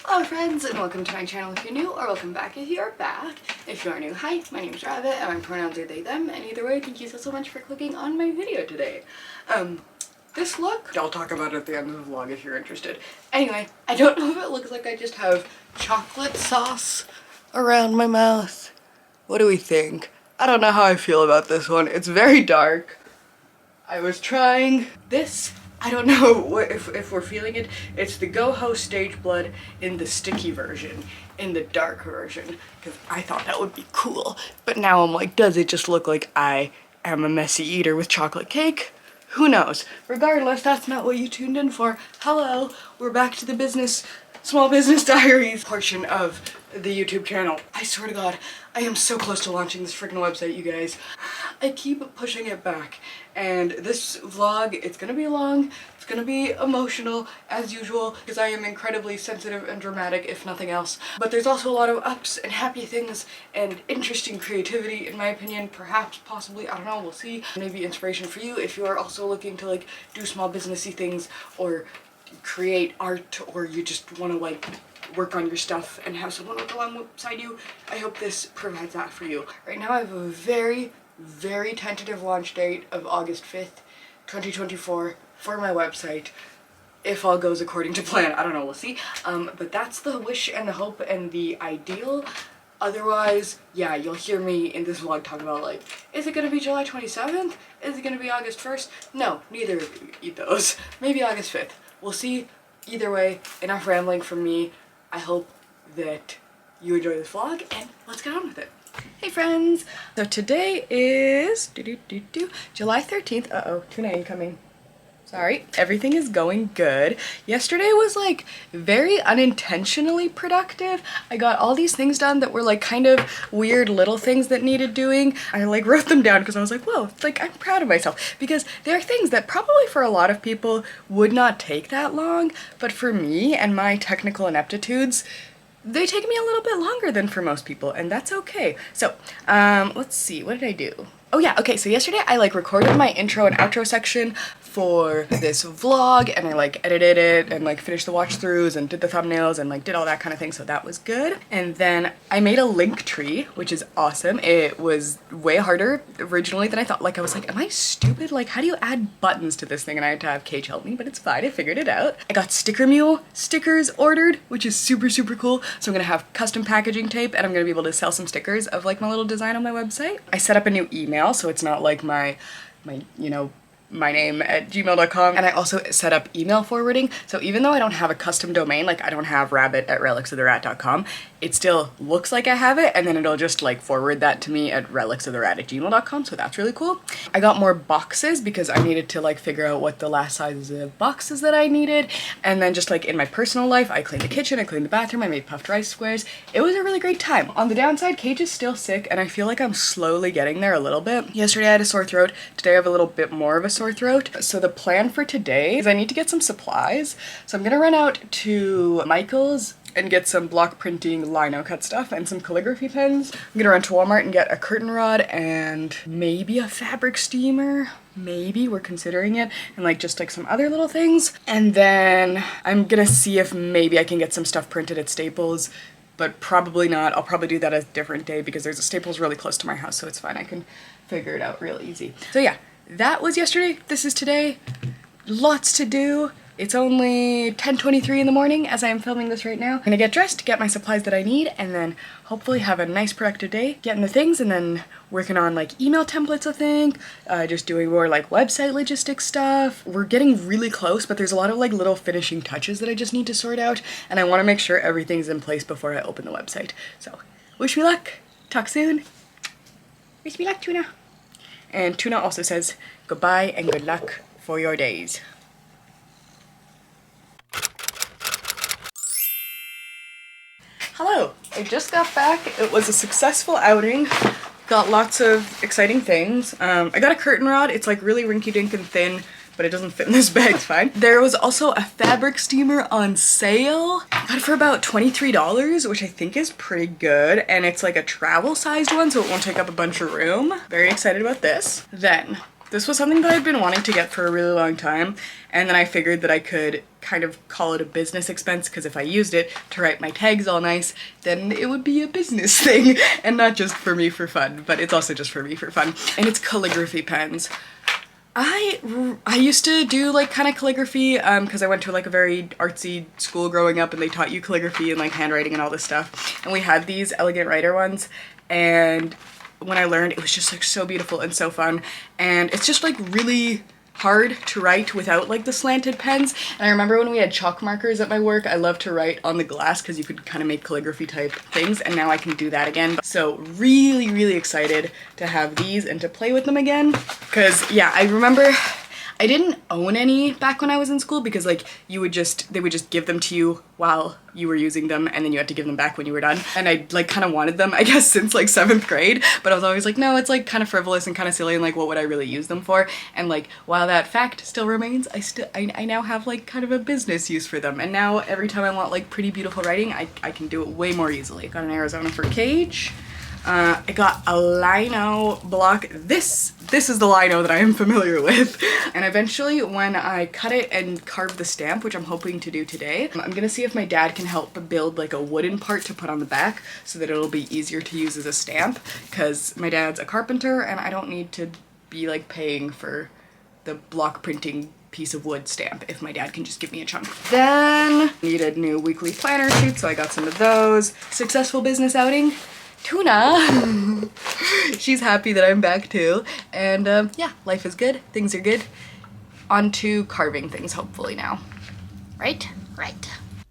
Hello friends, and welcome to my channel if you're new, or welcome back if you are back. If you are new, hi, my name is Rabbit, and my pronouns are they, them, and either way, thank you so much for clicking on my video today. This look, I'll talk about it at the end of the vlog if you're interested. Anyway, I don't know if it looks like I just have chocolate sauce around my mouth. What do we think? I don't know how I feel about this one. It's very dark. I was trying this. I don't know if we're feeling it. It's the Go Ho Stage Blood in the sticky version, in the dark version, because I thought that would be cool. But now I'm like, does it just look like I am a messy eater with chocolate cake? Who knows? Regardless, that's not what you tuned in for. Hello, we're back to the small business diaries portion of the YouTube channel. I swear to God, I am so close to launching this freaking website, you guys. I keep pushing it back, and this vlog, it's gonna be long, it's gonna be emotional, as usual, because I am incredibly sensitive and dramatic, if nothing else. But there's also a lot of ups and happy things and interesting creativity, in my opinion, perhaps, possibly, I don't know, we'll see. Maybe inspiration for you if you are also looking to, like, do small businessy things, or create art, or you just want to, like, work on your stuff and have someone work alongside you. I hope this provides that for you. Right now I have a very tentative launch date of August 5th, 2024 for my website. If all goes according to plan, I don't know, we'll see. But that's the wish and the hope and the ideal. Otherwise, yeah, you'll hear me in this vlog talk about, like, is it gonna be July 27th? Is it gonna be August 1st? No, neither of those. Maybe August 5th. We'll see. Either way, enough rambling from me. I hope that you enjoy this vlog, and let's get on with it. Hey friends! So today is July 13th. Uh-oh, tuna incoming. Sorry. Everything is going good. Yesterday was, like, very unintentionally productive. I got all these things done that were, like, kind of weird little things that needed doing. I, like, wrote them down because I was like, whoa, like, I'm proud of myself. Because there are things that probably for a lot of people would not take that long, but for me and my technical ineptitudes, they take me a little bit longer than for most people, and that's okay. So, let's see, what did I do? Oh yeah, okay, so yesterday I, like, recorded my intro and outro section for this vlog, and I, like, edited it and, like, finished the watch throughs and did the thumbnails and, like, did all that kind of thing, so that was good. And then I made a link tree, which is awesome. It was way harder originally than I thought. Like, I was like, am I stupid? Like, how do you add buttons to this thing? And I had to have CAIGE help me, but it's fine, I figured it out. I got Sticker Mule stickers ordered, which is super cool. So I'm gonna have custom packaging tape, and I'm gonna be able to sell some stickers of, like, my little design on my website. I set up a new email, so it's not like my you know, my name at gmail.com, and I also set up email forwarding, so even though I don't have a custom domain, like I don't have rabbit@relicsoftherat.com, it still looks like I have it, and then it'll just, like, forward that to me at relicsoftherat@gmail.com, so that's really cool. I got more boxes because I needed to, like, figure out what the last sizes of boxes that I needed, and then just, like, in my personal life, I cleaned the kitchen, I cleaned the bathroom, I made puffed rice squares. It was a really great time. On the downside, CAIGE is still sick, and I feel like I'm slowly getting there a little bit. Yesterday I had a sore throat, today I have a little bit more of a sore throat. So the plan for today is I need to get some supplies. So I'm gonna run out to Michael's and get some block printing lino cut stuff and some calligraphy pens. I'm gonna run to Walmart and get a curtain rod and maybe a fabric steamer. Maybe, we're considering it, and, like, just, like, some other little things. And then I'm gonna see if maybe I can get some stuff printed at Staples, but probably not. I'll probably do that a different day because there's a Staples really close to my house, so it's fine. I can figure it out real easy. So yeah, that was yesterday. This is today. Lots to do. It's only 10:23 in the morning as I am filming this right now. I'm gonna get dressed, get my supplies that I need, and then hopefully have a nice productive day getting the things, and then working on, like, email templates, I think, just doing more, like, website logistics stuff. We're getting really close, but there's a lot of, like, little finishing touches that I just need to sort out, and I want to make sure everything's in place before I open the website. So, wish me luck. Talk soon. Wish me luck, Tuna. And Tuna also says goodbye and good luck for your days. Hello, I just got back. It was a successful outing. Got lots of exciting things. I got a curtain rod. It's, like, really rinky-dink and thin, but it doesn't fit in this bag, it's fine. There was also a fabric steamer on sale. I got it for about $23, which I think is pretty good, and it's, like, a travel-sized one, so it won't take up a bunch of room. Very excited about this. Then This was something that I'd been wanting to get for a really long time, and then I figured that I could kind of call it a business expense, because if I used it to write my tags all nice, then it would be a business thing and not just for me for fun, but it's also just for me for fun. And it's calligraphy pens. I used to do like kind of calligraphy because I went to like a very artsy school growing up, and they taught you calligraphy and like handwriting and all this stuff, and we had these elegant writer ones, and when I learned, it was just like so beautiful and so fun, and it's just like really hard to write without like the slanted pens. And I remember when we had chalk markers at my work, I loved to write on the glass because you could kind of make calligraphy type things, and now I can do that again. So really excited to have these and to play with them again, because yeah, I remember I didn't own any back when I was in school, because like they would just give them to you while you were using them, and then you had to give them back when you were done. And I like kind of wanted them, I guess, since like 7th grade, but I was always like, no, it's like kind of frivolous and kind of silly, and like what would I really use them for? And like while that fact still remains, I now have like kind of a business use for them, and now every time I want like pretty beautiful writing, I can do it way more easily. Got an Arizona for CAIGE. I got a lino block. This is the lino that I am familiar with. And eventually when I cut it and carve the stamp, which I'm hoping to do today, I'm gonna see if my dad can help build like a wooden part to put on the back so that it'll be easier to use as a stamp, because my dad's a carpenter and I don't need to be like paying for the block printing piece of wood stamp if my dad can just give me a chunk. Then needed new weekly planner sheets, so I got some of those. Successful business outing. Tuna. She's happy that I'm back too, and yeah, life is good, things are good. On to carving things hopefully now. Right?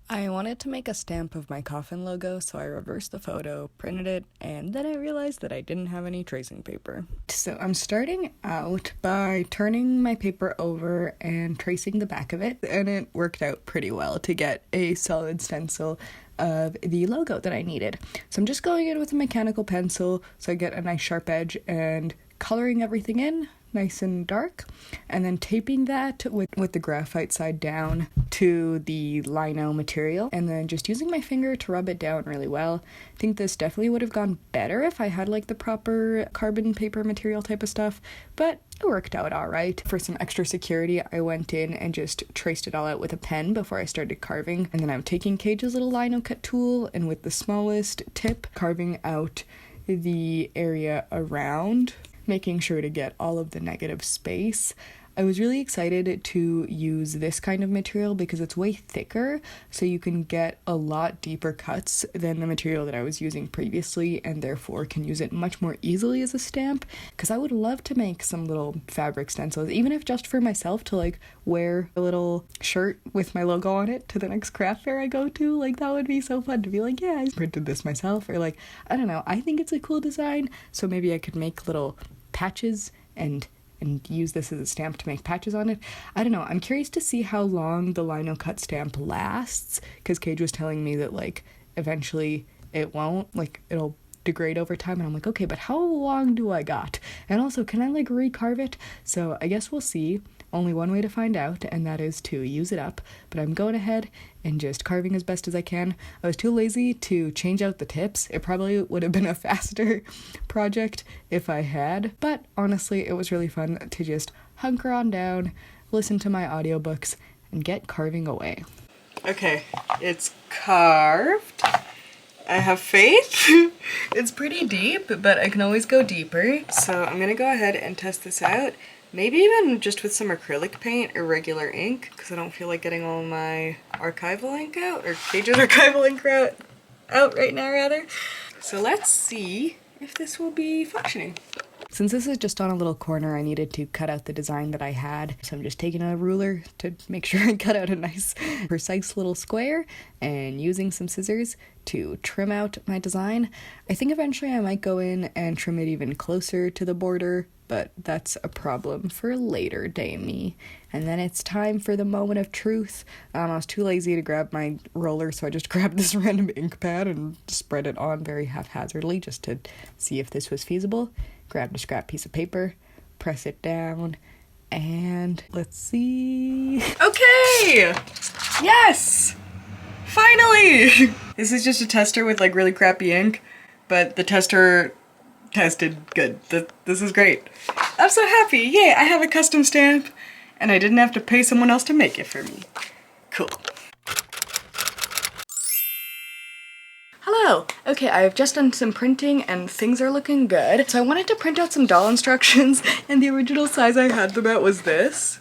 I wanted to make a stamp of my coffin logo, so I reversed the photo, printed it, and then I realized that I didn't have any tracing paper. So I'm starting out by turning my paper over and tracing the back of it, and it worked out pretty well to get a solid stencil of the logo that I needed. So I'm just going in with a mechanical pencil so I get a nice sharp edge, and coloring everything in nice and dark, and then taping that with the graphite side down to the lino material, and then just using my finger to rub it down really well. I think this definitely would have gone better if I had like the proper carbon paper material type of stuff, but it worked out alright. For some extra security, I went in and just traced it all out with a pen before I started carving, and then I'm taking CAIGE's little lino cut tool, and with the smallest tip, carving out the area around, making sure to get all of the negative space. I was really excited to use this kind of material because it's way thicker, so you can get a lot deeper cuts than the material that I was using previously, and therefore can use it much more easily as a stamp, because I would love to make some little fabric stencils, even if just for myself to like wear a little shirt with my logo on it to the next craft fair I go to. Like that would be so fun to be like, yeah, I printed this myself, or like, I don't know, I think it's a cool design, so maybe I could make little patches and use this as a stamp to make patches on it. I don't know, I'm curious to see how long the lino cut stamp lasts, because CAIGE was telling me that like eventually it won't, like it'll degrade over time, and I'm like, okay, but how long do I got? And also, can I like recarve it? So I guess we'll see. Only one way to find out, and that is to use it up. But I'm going ahead and just carving as best as I can. I was too lazy to change out the tips. It probably would have been a faster project if I had, but honestly, it was really fun to just hunker on down, listen to my audiobooks, and get carving away. Okay, it's carved. I have faith. It's pretty deep, but I can always go deeper. So I'm gonna go ahead and test this out. Maybe even just with some acrylic paint or regular ink, because I don't feel like getting all my archival ink out, or CAIGE's archival ink out right now, rather. So let's see if this will be functioning. Since this is just on a little corner, I needed to cut out the design that I had, so I'm just taking a ruler to make sure I cut out a nice, precise little square, and using some scissors to trim out my design. I think eventually I might go in and trim it even closer to the border, but that's a problem for later day me. And then it's time for the moment of truth. I was too lazy to grab my roller, so I just grabbed this random ink pad and spread it on very haphazardly just to see if this was feasible. Grabbed a scrap piece of paper, press it down, and let's see. Okay! Yes! Finally! This is just a tester with like really crappy ink, but the tester tested good. This is great. I'm so happy. Yay, I have a custom stamp and I didn't have to pay someone else to make it for me. Cool. Hello! Okay, I've just done some printing and things are looking good. So I wanted to print out some doll instructions and the original size I had them at was this.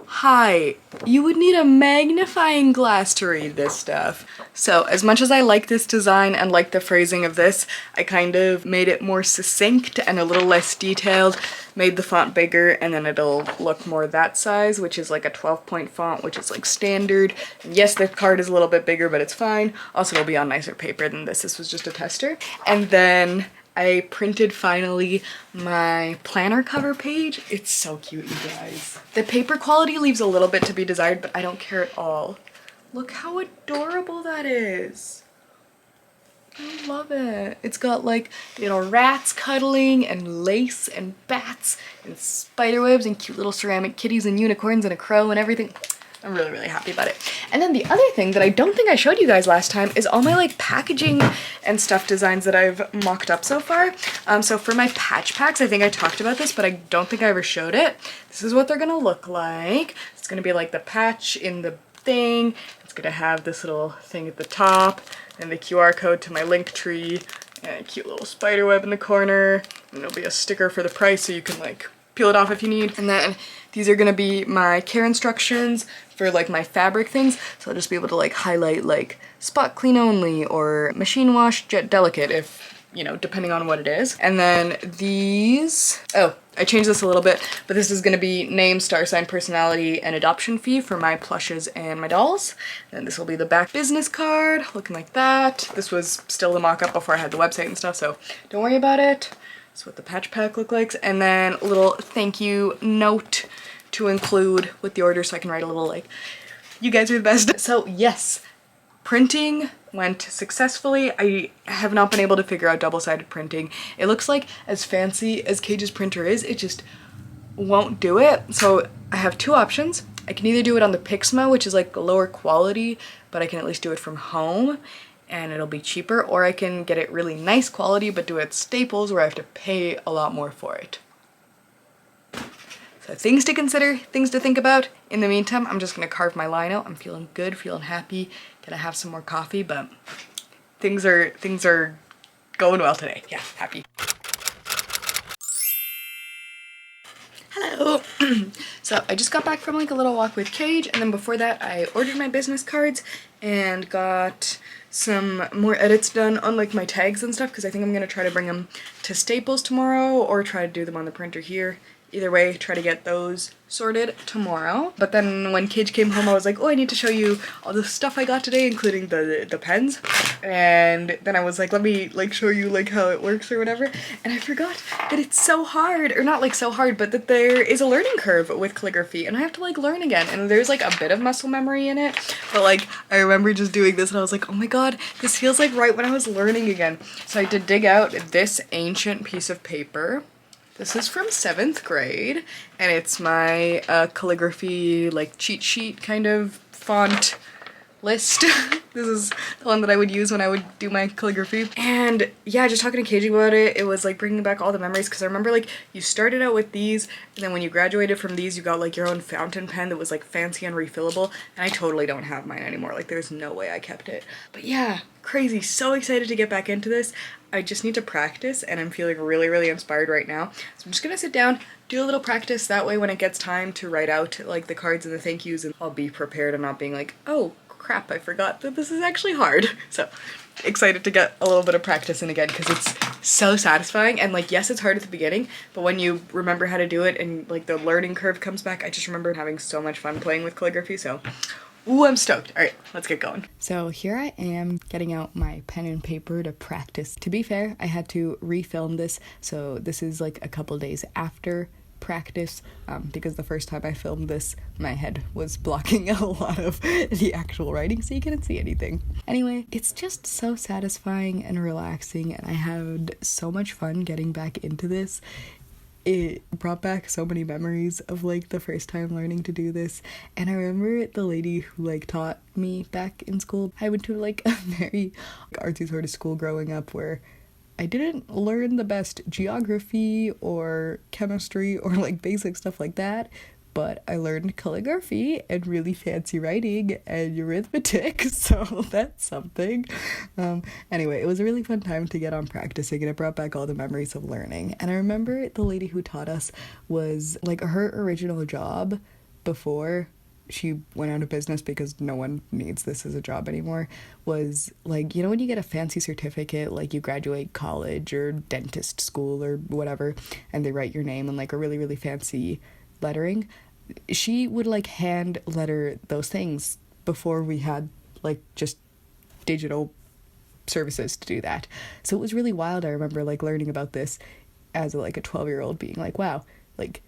Hi, you would need a magnifying glass to read this stuff. So as much as I like this design and like the phrasing of this, I kind of made it more succinct and a little less detailed, made the font bigger, and then it'll look more that size, which is like a 12-point font, which is like standard. And yes, the card is a little bit bigger, but it's fine. Also, it'll be on nicer paper than this. This was just a tester. And then I printed finally my planner cover page. It's so cute, you guys. The paper quality leaves a little bit to be desired, but I don't care at all. Look how adorable that is. I love it. It's got like little rats cuddling and lace and bats and spiderwebs and cute little ceramic kitties and unicorns and a crow and everything. I'm really, really happy about it. And then the other thing that I don't think I showed you guys last time is all my like packaging and stuff designs that I've mocked up so far. So for my patch packs, I think I talked about this, but I don't think I ever showed it. This is what they're gonna look like. It's gonna be like the patch in the thing. It's gonna have this little thing at the top and the QR code to my link tree and a cute little spider web in the corner. And there'll be a sticker for the price so you can like peel it off if you need. And then these are gonna be my care instructions for like my fabric things. So I'll just be able to like highlight like spot clean only or machine wash jet delicate if, you know, depending on what it is. And then these, oh, I changed this a little bit, but this is gonna be name, star sign, personality, and adoption fee for my plushes and my dolls. And this will be the back business card, looking like that. This was still the mock-up before I had the website and stuff, so don't worry about it. That's what the patch pack look like. And then a little thank you note to include with the order so I can write a little like, you guys are the best. So yes, printing went successfully. I have not been able to figure out double-sided printing. It looks like as fancy as CAIGE's printer is, it just won't do it. So I have two options. I can either do it on the Pixma, which is like a lower quality, but I can at least do it from home and it'll be cheaper, or I can get it really nice quality but do it at Staples where I have to pay a lot more for it. So things to consider, things to think about. In the meantime, I'm just gonna carve my lino. I'm feeling good, feeling happy. Gonna have some more coffee, but things are going well today. Yeah, happy. Hello. So I just got back from like a little walk with CAIGE, and then before that I ordered my business cards and got some more edits done on like my tags and stuff, because I think I'm gonna try to bring them to Staples tomorrow or try to do them on the printer here. Either way, try to get those sorted tomorrow. But then when CAIGE came home, I was like, oh, I need to show you all the stuff I got today, including the pens. And then I was like, let me like show you like how it works or whatever. And I forgot that it's so hard, or not like so hard, but that there is a learning curve with calligraphy and I have to like learn again. And there's like a bit of muscle memory in it. But like, I remember just doing this and I was like, oh my God, this feels like right when I was learning again. So I did dig out this ancient piece of paper. This is from 7th grade, and it's my calligraphy like cheat sheet kind of font list. This is the one that I would use when I would do my calligraphy. And yeah, just talking to CAIGE about it, it was like bringing back all the memories, because I remember like you started out with these, and then when you graduated from these, you got like your own fountain pen that was like fancy and refillable, and I totally don't have mine anymore. Like there's no way I kept it. But yeah, crazy, so excited to get back into this. I just need to practice, and I'm feeling really, really inspired right now. So I'm just gonna sit down, do a little practice, that way when it gets time to write out like the cards and the thank yous, and I'll be prepared and not being like, oh crap, I forgot that this is actually hard. So excited to get a little bit of practice in again, because it's so satisfying. And like, yes, it's hard at the beginning, but when you remember how to do it and like the learning curve comes back, I just remember having so much fun playing with calligraphy. So ooh, I'm stoked. All right, let's get going. So here I am getting out my pen and paper to practice. To be fair, I had to refilm this, so this is like a couple days after practice, because the first time I filmed this, my head was blocking a lot of the actual writing, so you couldn't see anything. Anyway, it's just so satisfying and relaxing, and I had so much fun getting back into this. It brought back so many memories of like the first time learning to do this. And I remember the lady who like taught me back in school. I went to like a very artsy sort of school growing up where I didn't learn the best geography or chemistry or like basic stuff like that, but I learned calligraphy and really fancy writing and arithmetic, so that's something. Anyway, it was a really fun time to get on practicing, and it brought back all the memories of learning. And I remember the lady who taught us was like, her original job before she went out of business, because no one needs this as a job anymore, was like, you know when you get a fancy certificate, like you graduate college or dentist school or whatever, and they write your name in like a really, really fancy lettering? She would like hand letter those things before we had like just digital services to do that. So it was really wild. I remember like learning about this as like a 12-year-old, being like, wow, like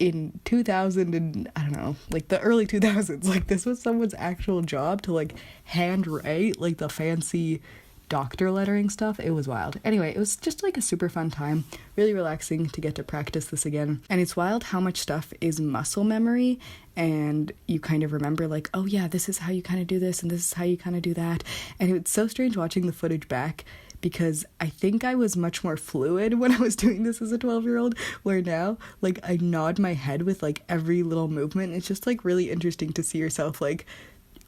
in 2000 and I don't know, like the early 2000s, like this was someone's actual job to like handwrite like the fancy doctor lettering stuff. It was wild. Anyway, it was just like a super fun time, really relaxing to get to practice this again. And it's wild how much stuff is muscle memory, and you kind of remember like, oh yeah, this is how you kind of do this and this is how you kind of do that. And it's so strange watching the footage back, because I think I was much more fluid when I was doing this as a 12-year-old, where now, like, I nod my head with, like, every little movement. It's just, like, really interesting to see yourself, like,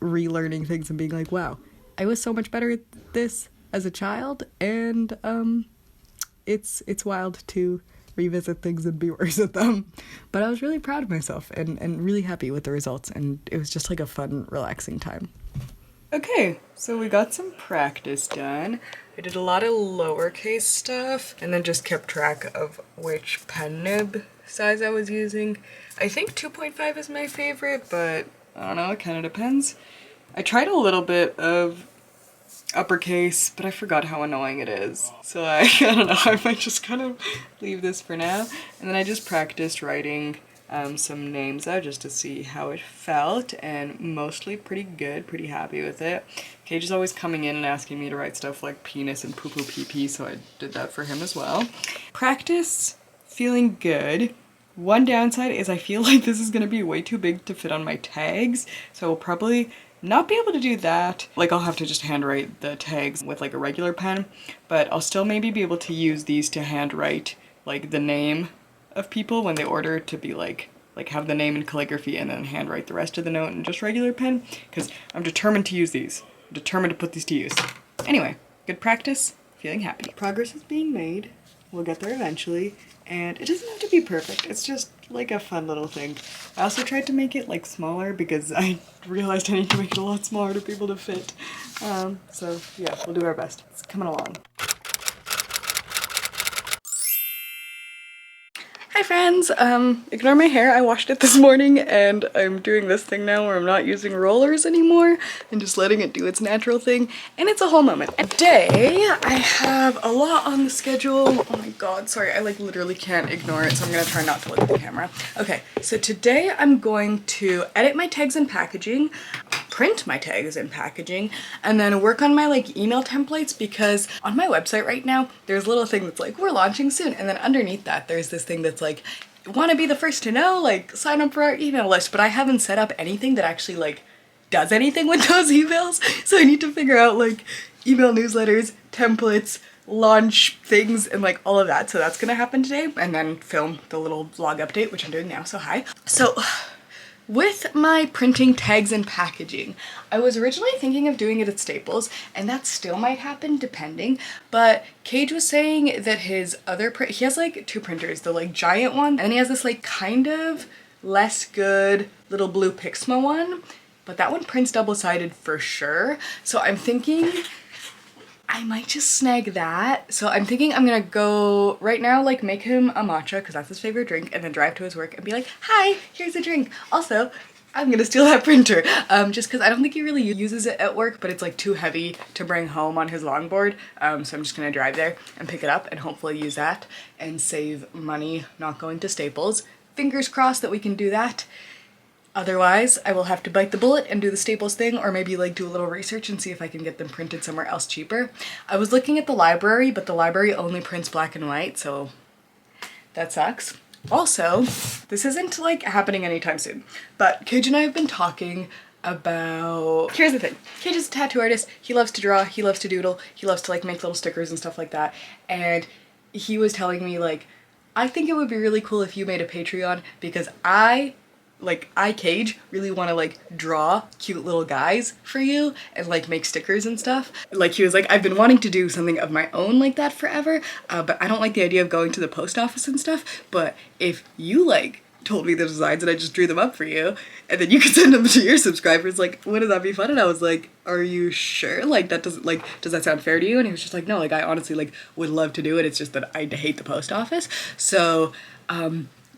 relearning things and being like, wow, I was so much better at this as a child, and, it's wild to revisit things and be worse at them. But I was really proud of myself and really happy with the results, and it was just, like, a fun, relaxing time. Okay, so we got some practice done. I did a lot of lowercase stuff and then just kept track of which pen nib size I was using. I think 2.5 is my favorite, but I don't know, it kind of depends. I tried a little bit of uppercase, but I forgot how annoying it is. So I don't know, I might just kind of leave this for now. And then I just practiced writing some names out just to see how it felt, and mostly pretty good, pretty happy with it. CAIGE is always coming in and asking me to write stuff like penis and poo-poo pee-pee, so I did that for him as well. Practice, feeling good. One downside is I feel like this is going to be way too big to fit on my tags, so I will probably not be able to do that. Like, I'll have to just handwrite the tags with like a regular pen, but I'll still maybe be able to use these to handwrite like the name of people when they order, to be like have the name in calligraphy and then handwrite the rest of the note in just regular pen, because I'm determined to use these. I'm determined to put these to use. Anyway, good practice, feeling happy. Progress is being made. We'll get there eventually, and it doesn't have to be perfect. It's just like a fun little thing. I also tried to make it like smaller because I realized I need to make it a lot smaller to be able to fit. So yeah, we'll do our best. It's coming along. Hi friends, ignore my hair. I washed it this morning and I'm doing this thing now where I'm not using rollers anymore and just letting it do its natural thing, and it's a whole moment. Today I have a lot on the schedule. Oh my god, sorry, I like literally can't ignore it, so I'm gonna try not to look at the camera. Okay, so today I'm going to edit my tags and packaging, print my tags and packaging, and then work on my like email templates, because on my website right now there's a little thing that's like, we're launching soon, and then underneath that there's this thing that's like, want to be the first to know, like sign up for our email list, but I haven't set up anything that actually like does anything with those emails, so I need to figure out like email newsletters, templates, launch things, and like all of that. So that's gonna happen today, and then film the little vlog update, which I'm doing now, so hi. So with my printing tags and packaging, I was originally thinking of doing it at Staples, and that still might happen depending, but CAIGE was saying that his other he has like two printers, the like giant one, and then he has this like kind of less good little blue Pixma one, but that one prints double-sided for sure. So I'm thinking I might just snag that. So I'm thinking I'm gonna go right now, like make him a matcha because that's his favorite drink, and then drive to his work and be like, hi, here's a drink. Also, I'm gonna steal that printer, just because I don't think he really uses it at work, but it's like too heavy to bring home on his longboard. So I'm just gonna drive there and pick it up and hopefully use that and save money not going to Staples. Fingers crossed that we can do that. Otherwise, I will have to bite the bullet and do the Staples thing, or maybe like do a little research and see if I can get them printed somewhere else cheaper. I was looking at the library, but the library only prints black and white, so that sucks. Also, this isn't like happening anytime soon, but CAIGE and I have been talking about... Here's the thing. Cage is a tattoo artist. He loves to draw. He loves to doodle. He loves to like make little stickers and stuff like that. And he was telling me like, I think it would be really cool if you made a Patreon because CAIGE really want to like draw cute little guys for you and like make stickers and stuff. Like he was like, I've been wanting to do something of my own like that forever, but I don't like the idea of going to the post office and stuff. But if you like told me the designs and I just drew them up for you and then you could send them to your subscribers, like wouldn't that be fun? And I was like, are you sure? Like that doesn't like, does that sound fair to you? And he was just like, no, like I honestly like would love to do it. It's just that I hate the post office. So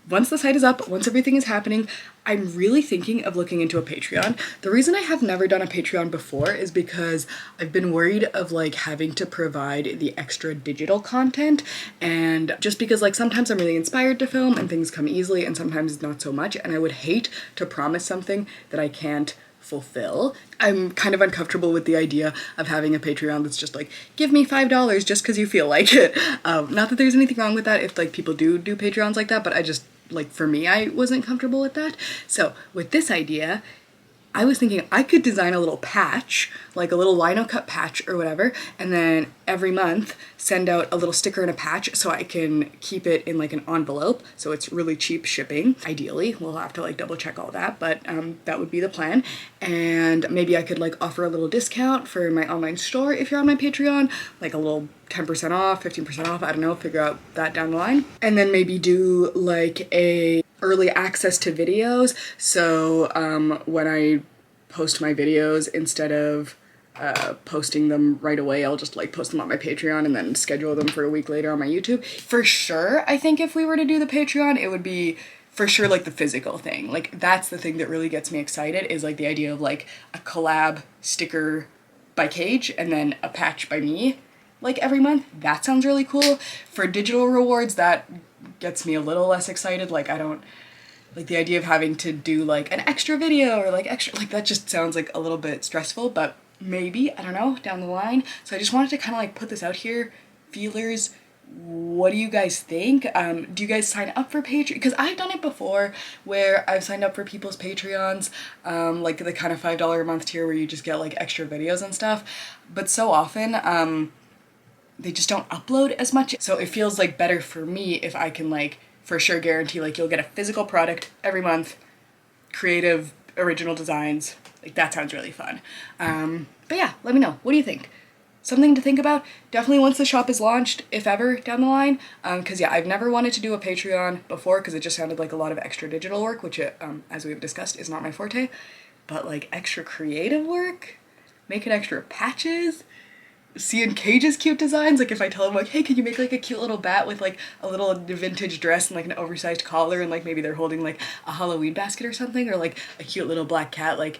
once the site is up, once everything is happening, I'm really thinking of looking into a Patreon. The reason I have never done a Patreon before is because I've been worried of like having to provide the extra digital content, and just because like sometimes I'm really inspired to film and things come easily and sometimes not so much, and I would hate to promise something that I can't fulfill. I'm kind of uncomfortable with the idea of having a Patreon that's just like, give me $5 just because you feel like it. Not that there's anything wrong with that if like people do Patreons like that, but I just, like for me, I wasn't comfortable with that. So with this idea, I was thinking I could design a little patch, like a little lino cut patch or whatever, and then every month send out a little sticker and a patch so I can keep it in like an envelope so it's really cheap shipping. Ideally, we'll have to like double check all that, but that would be the plan. And maybe I could like offer a little discount for my online store if you're on my Patreon, like a little 10% off, 15% off, I don't know, figure out that down the line. And then maybe do like a early access to videos. So when I post my videos, instead of posting them right away, I'll just like post them on my Patreon and then schedule them for a week later on my YouTube. For sure, I think if we were to do the Patreon, it would be for sure like the physical thing. Like that's the thing that really gets me excited, is like the idea of like a collab sticker by CAIGE and then a patch by me like every month. That sounds really cool. For digital rewards, that gets me a little less excited. Like I don't like the idea of having to do like an extra video or like extra, like that just sounds like a little bit stressful, but maybe, I don't know, down the line. So I just wanted to kind of like put this out here, feelers. What do you guys think? Do you guys sign up for Patreon? Because I've done it before where I've signed up for people's Patreons, like the kind of $5 a month tier where you just get like extra videos and stuff. But so often, they just don't upload as much. So it feels like better for me if I can like for sure guarantee like you'll get a physical product every month, creative, original designs. Like that sounds really fun. But yeah, let me know. What do you think? Something to think about. Definitely once the shop is launched, if ever, down the line. Because yeah, I've never wanted to do a Patreon before because it just sounded like a lot of extra digital work, which as we've discussed is not my forte. But like extra creative work, making extra patches, seeing CAIGE's cute designs, like if I tell them like, hey, can you make like a cute little bat with like a little vintage dress and like an oversized collar and like maybe they're holding like a Halloween basket or something, or like a cute little black cat like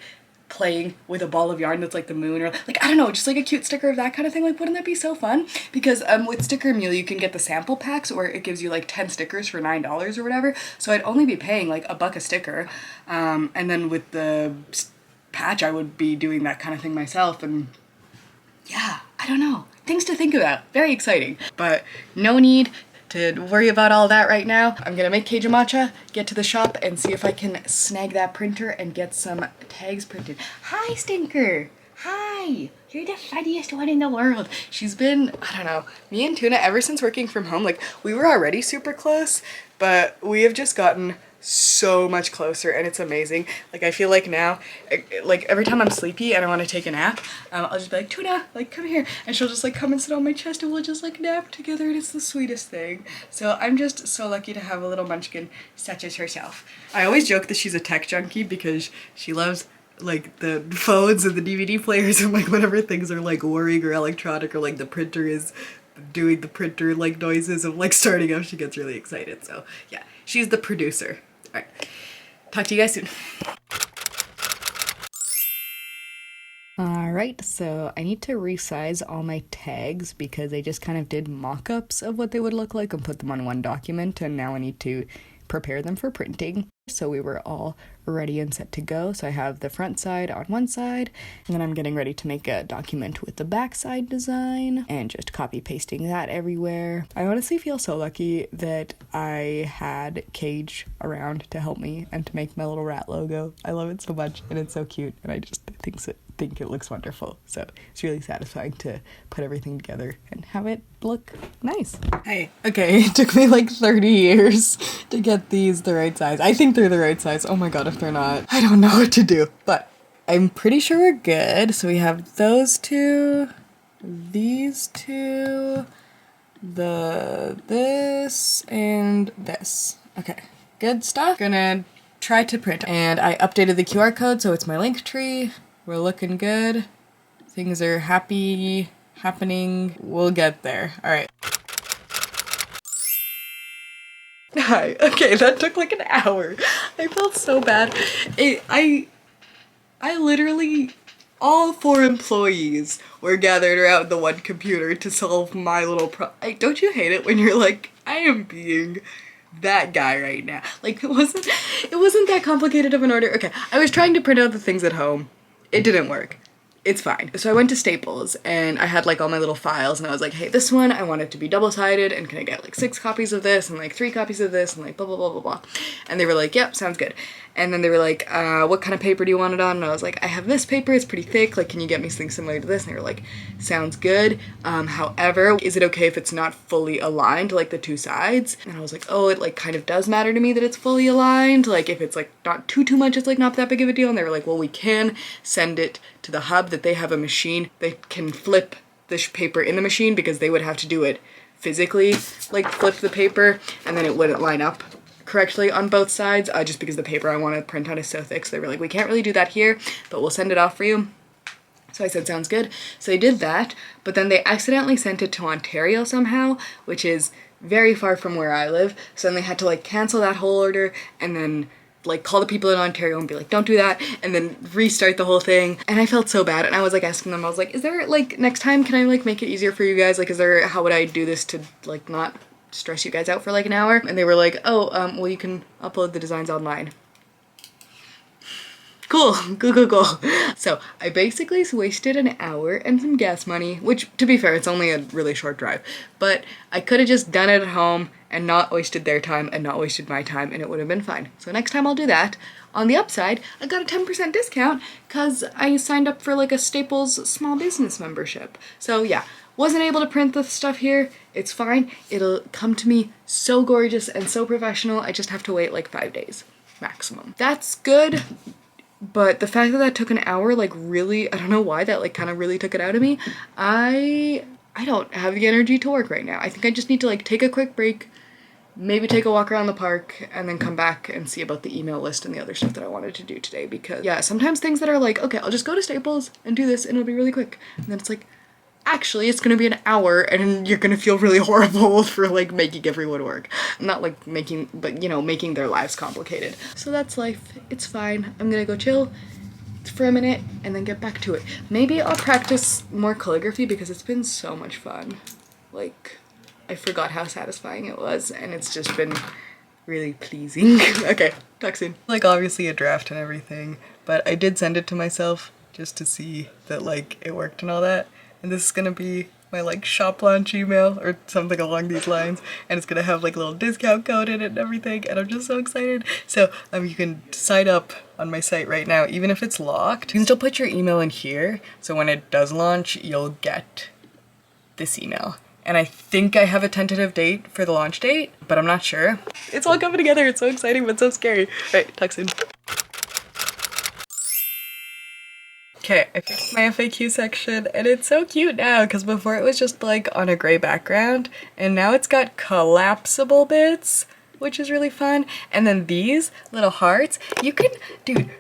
playing with a ball of yarn that's like the moon, or like I don't know, just like a cute sticker of that kind of thing. Like wouldn't that be so fun? Because with Sticker Mule you can get the sample packs where it gives you like 10 stickers for $9 or whatever, so I'd only be paying like $1 a sticker, and then with the patch I would be doing that kind of thing myself. And yeah, I don't know. Things to think about. Very exciting. But no need to worry about all that right now. I'm gonna make CAIGE matcha, get to the shop, and see if I can snag that printer and get some tags printed. Hi, Stinker! Hi! You're the funniest one in the world. She's been, I don't know, me and Tuna, ever since working from home, like, we were already super close, but we have just gotten so much closer and it's amazing. Like I feel like now, like every time I'm sleepy and I want to take a nap, I'll just be like, Tuna, like come here, and she'll just like come and sit on my chest and we'll just like nap together, and it's the sweetest thing. So I'm just so lucky to have a little munchkin such as herself. I always joke that she's a tech junkie because she loves like the phones and the DVD players, and like whenever things are like whirring or electronic or like the printer is doing the printer like noises of like starting up, she gets really excited. So yeah, she's the producer. All right, talk to you guys soon. Alright, so I need to resize all my tags because I just kind of did mock-ups of what they would look like and put them on one document, and now I need to prepare them for printing. So we were all ready and set to go. So I have the front side on one side, and then I'm getting ready to make a document with the back side design and just copy pasting that everywhere. I honestly feel so lucky that I had CAIGE around to help me and to make my little rat logo. I love it so much, and it's so cute, and I just think it looks wonderful. So it's really satisfying to put everything together and have it look nice. Hey, okay, it took me like 30 years to get these the right size. I think they're the right size. Oh my god, if they're not, I don't know what to do. But I'm pretty sure we're good. So we have those two, these two, this, and this. Okay, good stuff. Gonna try to print. And I updated the QR code, so it's my link tree. We're looking good. Things are happening. We'll get there. All right. Hi. Okay, that took like an hour. I felt so bad. I literally, all 4 employees were gathered around the one computer to solve my little don't you hate it when you're like, I am being that guy right now? Like, it wasn't that complicated of an order. Okay, I was trying to print out the things at home. It didn't work. It's fine. So I went to Staples and I had like all my little files and I was like, hey, this one, I want it to be double-sided and can I get like 6 copies of this and like 3 copies of this and like blah, blah, blah, blah, blah. And they were like, yep, sounds good. And then they were like, what kind of paper do you want it on? And I was like, I have this paper, it's pretty thick, like, can you get me something similar to this? And they were like, sounds good. However, is it okay if it's not fully aligned, like the 2 sides? And I was like, oh, it like kind of does matter to me that it's fully aligned. Like if it's like not too much, it's like not that big of a deal. And they were like, well, we can send it to the hub, that they have a machine. They can flip the paper in the machine because they would have to do it physically, like flip the paper, and then it wouldn't line up correctly on both sides, just because the paper I want to print on is so thick. So they were like, we can't really do that here, but we'll send it off for you. So I said, sounds good. So they did that, but then they accidentally sent it to Ontario somehow, which is very far from where I live. So then they had to like cancel that whole order and then like call the people in Ontario and be like, don't do that, and then restart the whole thing. And I felt so bad, and I was like asking them, I was like, is there like next time, can I like make it easier for you guys? Like, how would I do this to like not stress you guys out for like an hour? And they were like, oh, well, you can upload the designs online. Cool. So I basically wasted an hour and some gas money, which to be fair, it's only a really short drive, but I could have just done it at home and not wasted their time and not wasted my time, and it would have been fine. So next time I'll do that. On the upside, I got a 10% discount because I signed up for like a Staples small business membership. So yeah, wasn't able to print the stuff here. It's fine. It'll come to me so gorgeous and so professional. I just have to wait like 5 days maximum. That's good. But the fact that that took an hour, like really, I don't know why that like kind of really took it out of me. I don't have the energy to work right now. I think I just need to like take a quick break, maybe take a walk around the park, and then come back and see about the email list and the other stuff that I wanted to do today. Because yeah, sometimes things that are like, okay, I'll just go to Staples and do this and it'll be really quick. And then it's like, actually it's gonna be an hour and you're gonna feel really horrible for like making everyone work. Not like making, but you know, making their lives complicated. So that's life. It's fine. I'm gonna go chill for a minute and then get back to it. Maybe I'll practice more calligraphy because it's been so much fun. Like, I forgot how satisfying it was and it's just been really pleasing. Okay, talk soon. Like obviously a draft and everything, but I did send it to myself just to see that like it worked and all that. And this is gonna be my like shop launch email or something along these lines, and it's gonna have like a little discount code in it and everything, and I'm just so excited. So you can sign up on my site right now, even if it's locked. You can still put your email in here, so when it does launch, you'll get this email. And I think I have a tentative date for the launch date, but I'm not sure. It's all coming together. It's so exciting, but so scary. All right, talk soon. Okay, I fixed my FAQ section and it's so cute now because before it was just like on a gray background and now it's got collapsible bits, which is really fun. And then these little hearts, you can, dude,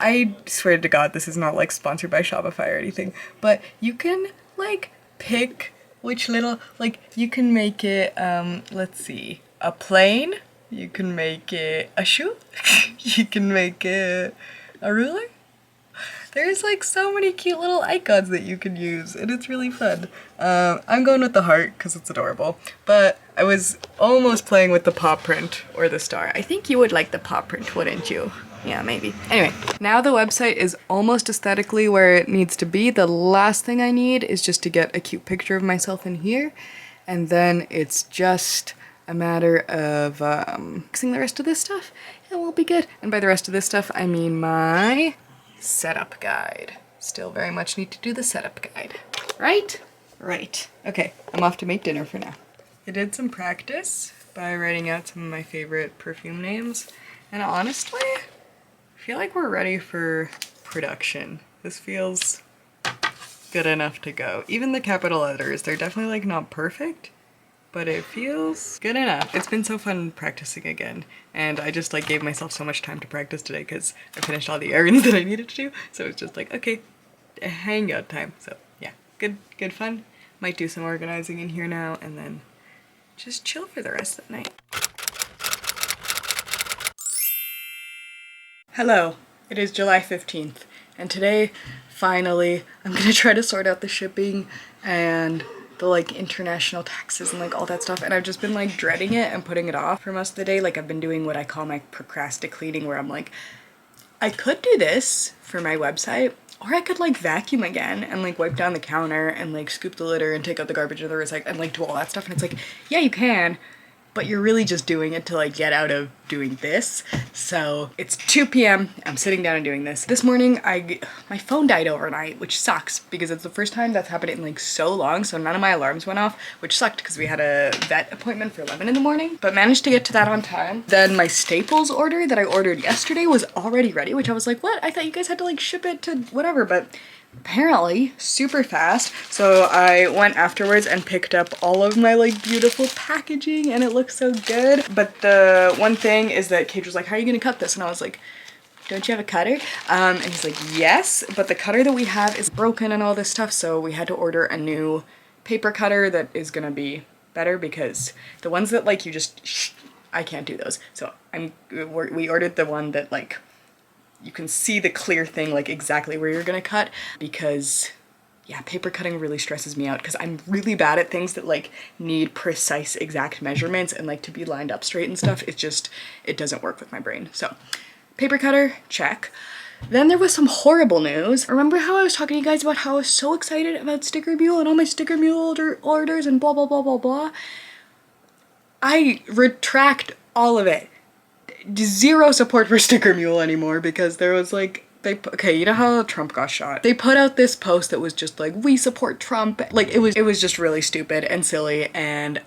I swear to God, this is not like sponsored by Shopify or anything, but you can like pick which little, like you can make it, let's see, a plane, you can make it a shoe, you can make it a ruler. There's like so many cute little icons that you can use and it's really fun. I'm going with the heart because it's adorable, but I was almost playing with the paw print or the star. I think you would like the paw print, wouldn't you? Yeah, maybe. Anyway, now the website is almost aesthetically where it needs to be. The last thing I need is just to get a cute picture of myself in here, and then it's just a matter of fixing the rest of this stuff and we'll be good. And by the rest of this stuff, I mean my setup guide. Still very much need to do the setup guide. Right? Right. Okay, I'm off to make dinner for now. I did some practice by writing out some of my favorite perfume names, and honestly, I feel like we're ready for production. This feels good enough to go. Even the capital letters, they're definitely like not perfect, but it feels good enough. It's been so fun practicing again, and I just like gave myself so much time to practice today because I finished all the errands that I needed to do, so it's just like, okay, hangout time. So yeah, good fun. Might do some organizing in here now and then just chill for the rest of the night. Hello, it is July 15th, and today, finally, I'm gonna try to sort out the shipping and the like international taxes and like all that stuff, and I've just been like dreading it and putting it off for most of the day. Like I've been doing what I call my procrastinating, where I'm like, I could do this for my website, or I could like vacuum again and like wipe down the counter and like scoop the litter and take out the garbage and the recycle and like do all that stuff. And it's like, yeah, you can, but you're really just doing it to like get out of doing this. So it's 2 p.m. I'm sitting down and doing this. This morning, my phone died overnight, which sucks because it's the first time that's happened in like so long. So none of my alarms went off, which sucked because we had a vet appointment for 11 in the morning, but managed to get to that on time. Then my Staples order that I ordered yesterday was already ready, which I was like, what? I thought you guys had to like ship it to whatever, but apparently super fast. So I went afterwards and picked up all of my like beautiful packaging and it looks so good. But the one thing is that CAIGE was like, how are you gonna cut this? And I was like, don't you have a cutter? And he's like, yes, but the cutter that we have is broken and all this stuff. So we had to order a new paper cutter that is gonna be better because the ones that like you just, I can't do those. So we ordered the one that like, you can see the clear thing, like exactly where you're gonna cut, because yeah, paper cutting really stresses me out because I'm really bad at things that like need precise exact measurements and like to be lined up straight and stuff. It's just, it doesn't work with my brain. So paper cutter, check. Then there was some horrible news. Remember how I was talking to you guys about how I was so excited about Sticker Mule and all my Sticker Mule orders and blah, blah, blah, blah, blah? I retract all of it. Zero support for Sticker Mule anymore because there was like, okay, you know how Trump got shot? They put out this post that was just like, we support Trump. Like it was just really stupid and silly, and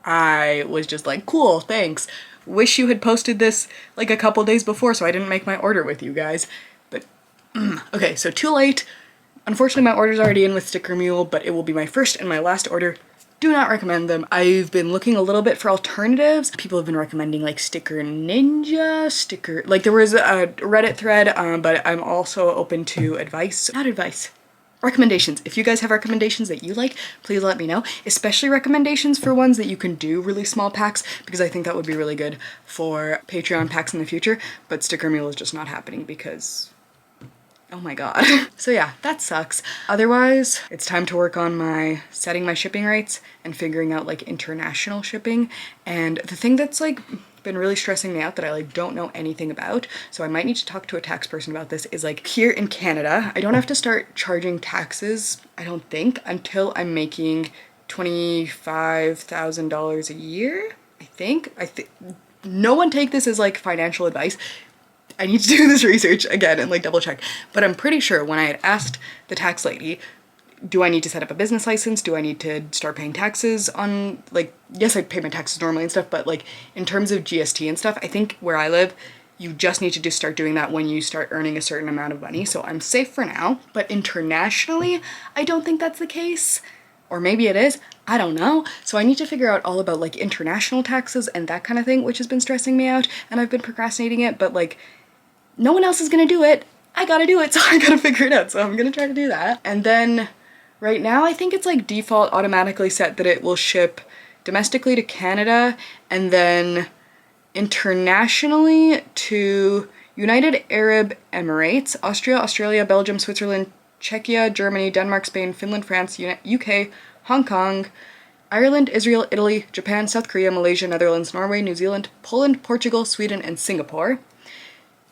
I was just like, cool, thanks. Wish you had posted this like a couple days before so I didn't make my order with you guys. But okay, so too late. Unfortunately, my order's already in with Sticker Mule, but it will be my first and my last order. Do not recommend them. I've been looking a little bit for alternatives. People have been recommending like Sticker Ninja, like there was a Reddit thread, but I'm also open to recommendations. If you guys have recommendations that you like, please let me know, especially recommendations for ones that you can do really small packs, because I think that would be really good for Patreon packs in the future, but Sticker Mule is just not happening because, oh my god. So yeah, that sucks. Otherwise, it's time to work on setting my shipping rates and figuring out like international shipping. And the thing that's like been really stressing me out that I like don't know anything about, so I might need to talk to a tax person about this, is like here in Canada, I don't have to start charging taxes, I don't think, until I'm making $25,000 a year, I think. No one take this as like financial advice. I need to do this research again and like double check, but I'm pretty sure when I had asked the tax lady, do I need to set up a business license? Do I need to start paying taxes on, like, yes, I pay my taxes normally and stuff, but like in terms of GST and stuff, I think where I live, you just need to just start doing that when you start earning a certain amount of money. So I'm safe for now, but internationally, I don't think that's the case. Or maybe it is, I don't know. So I need to figure out all about like international taxes and that kind of thing, which has been stressing me out, and I've been procrastinating it, but like no one else is gonna do it. I gotta do it, so I gotta figure it out. So I'm gonna try to do that. And then right now, I think it's like default automatically set that it will ship domestically to Canada and then internationally to United Arab Emirates, Austria, Australia, Belgium, Switzerland, Czechia, Germany, Denmark, Spain, Finland, France, UK, Hong Kong, Ireland, Israel, Italy, Japan, South Korea, Malaysia, Netherlands, Norway, New Zealand, Poland, Portugal, Sweden, and Singapore.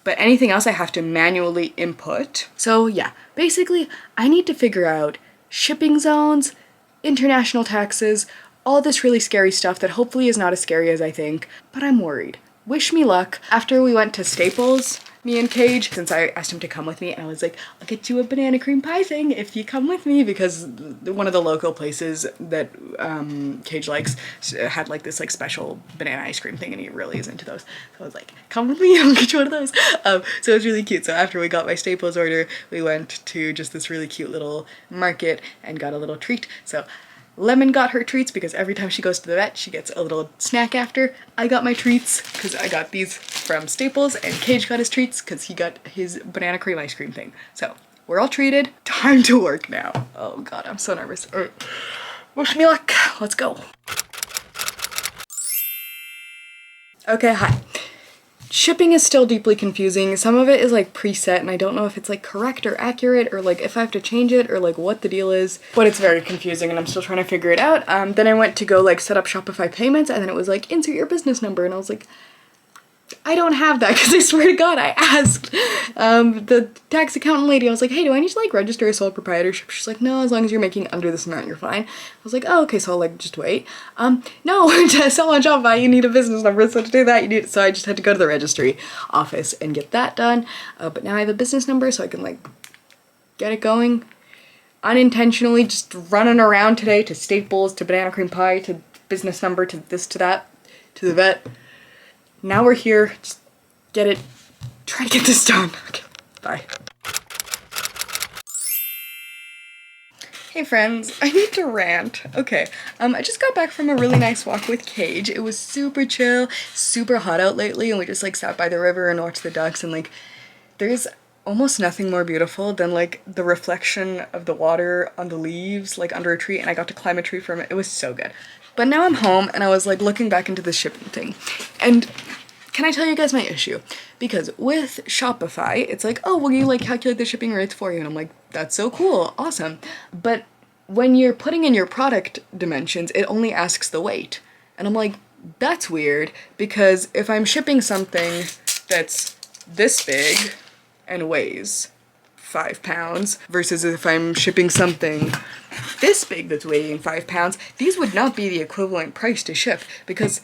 But anything else I have to manually input. So yeah, basically I need to figure out shipping zones, international taxes, all this really scary stuff that hopefully is not as scary as I think, but I'm worried. Wish me luck. After we went to Staples, me and CAIGE, since I asked him to come with me, and I was like, I'll get you a banana cream pie thing if you come with me, because one of the local places that CAIGE likes had like this like special banana ice cream thing, and he really is into those. So I was like, come with me, I'll get you one of those. So it was really cute. So after we got my Staples order, we went to just this really cute little market and got a little treat. So Lemon got her treats because every time she goes to the vet, she gets a little snack after. I got my treats because I got these from Staples, and CAIGE got his treats because he got his banana cream ice cream thing. So we're all treated. Time to work now. Oh God, I'm so nervous. Wish me luck. Let's go. Okay, hi. Shipping is still deeply confusing. Some of it is like preset and I don't know if it's like correct or accurate, or like if I have to change it, or like what the deal is, but it's very confusing and I'm still trying to figure it out. Then I went to go like set up Shopify payments, and then it was like insert your business number, and I was like, I don't have that, because I swear to God I asked the tax accountant lady. I was like, hey, do I need to like register a sole proprietorship? She's like, no, as long as you're making under this amount, you're fine. I was like, oh, okay, so I'll like just wait. No, to sell on Shopify you need a business number, so to do that you need, so I just had to go to the registry office and get that done. But now I have a business number, so I can like get it going. Unintentionally just running around today to Staples, to banana cream pie, to business number, to this, to that, to the vet. Now we're here, just try to get this done. Okay, bye. Hey friends, I need to rant. Okay, I just got back from a really nice walk with CAIGE. It was super chill, super hot out lately, and we just like sat by the river and watched the ducks, and like there's almost nothing more beautiful than like the reflection of the water on the leaves like under a tree, and I got to climb a tree from it. It was so good. But now I'm home and I was like looking back into the shipping thing, and can I tell you guys my issue? Because with Shopify, it's like, oh, will you like calculate the shipping rates for you? And I'm like, that's so cool, awesome. But when you're putting in your product dimensions, it only asks the weight. And I'm like, that's weird, because if I'm shipping something that's this big and weighs 5 pounds versus if I'm shipping something this big that's weighing 5 pounds, these would not be the equivalent price to ship, because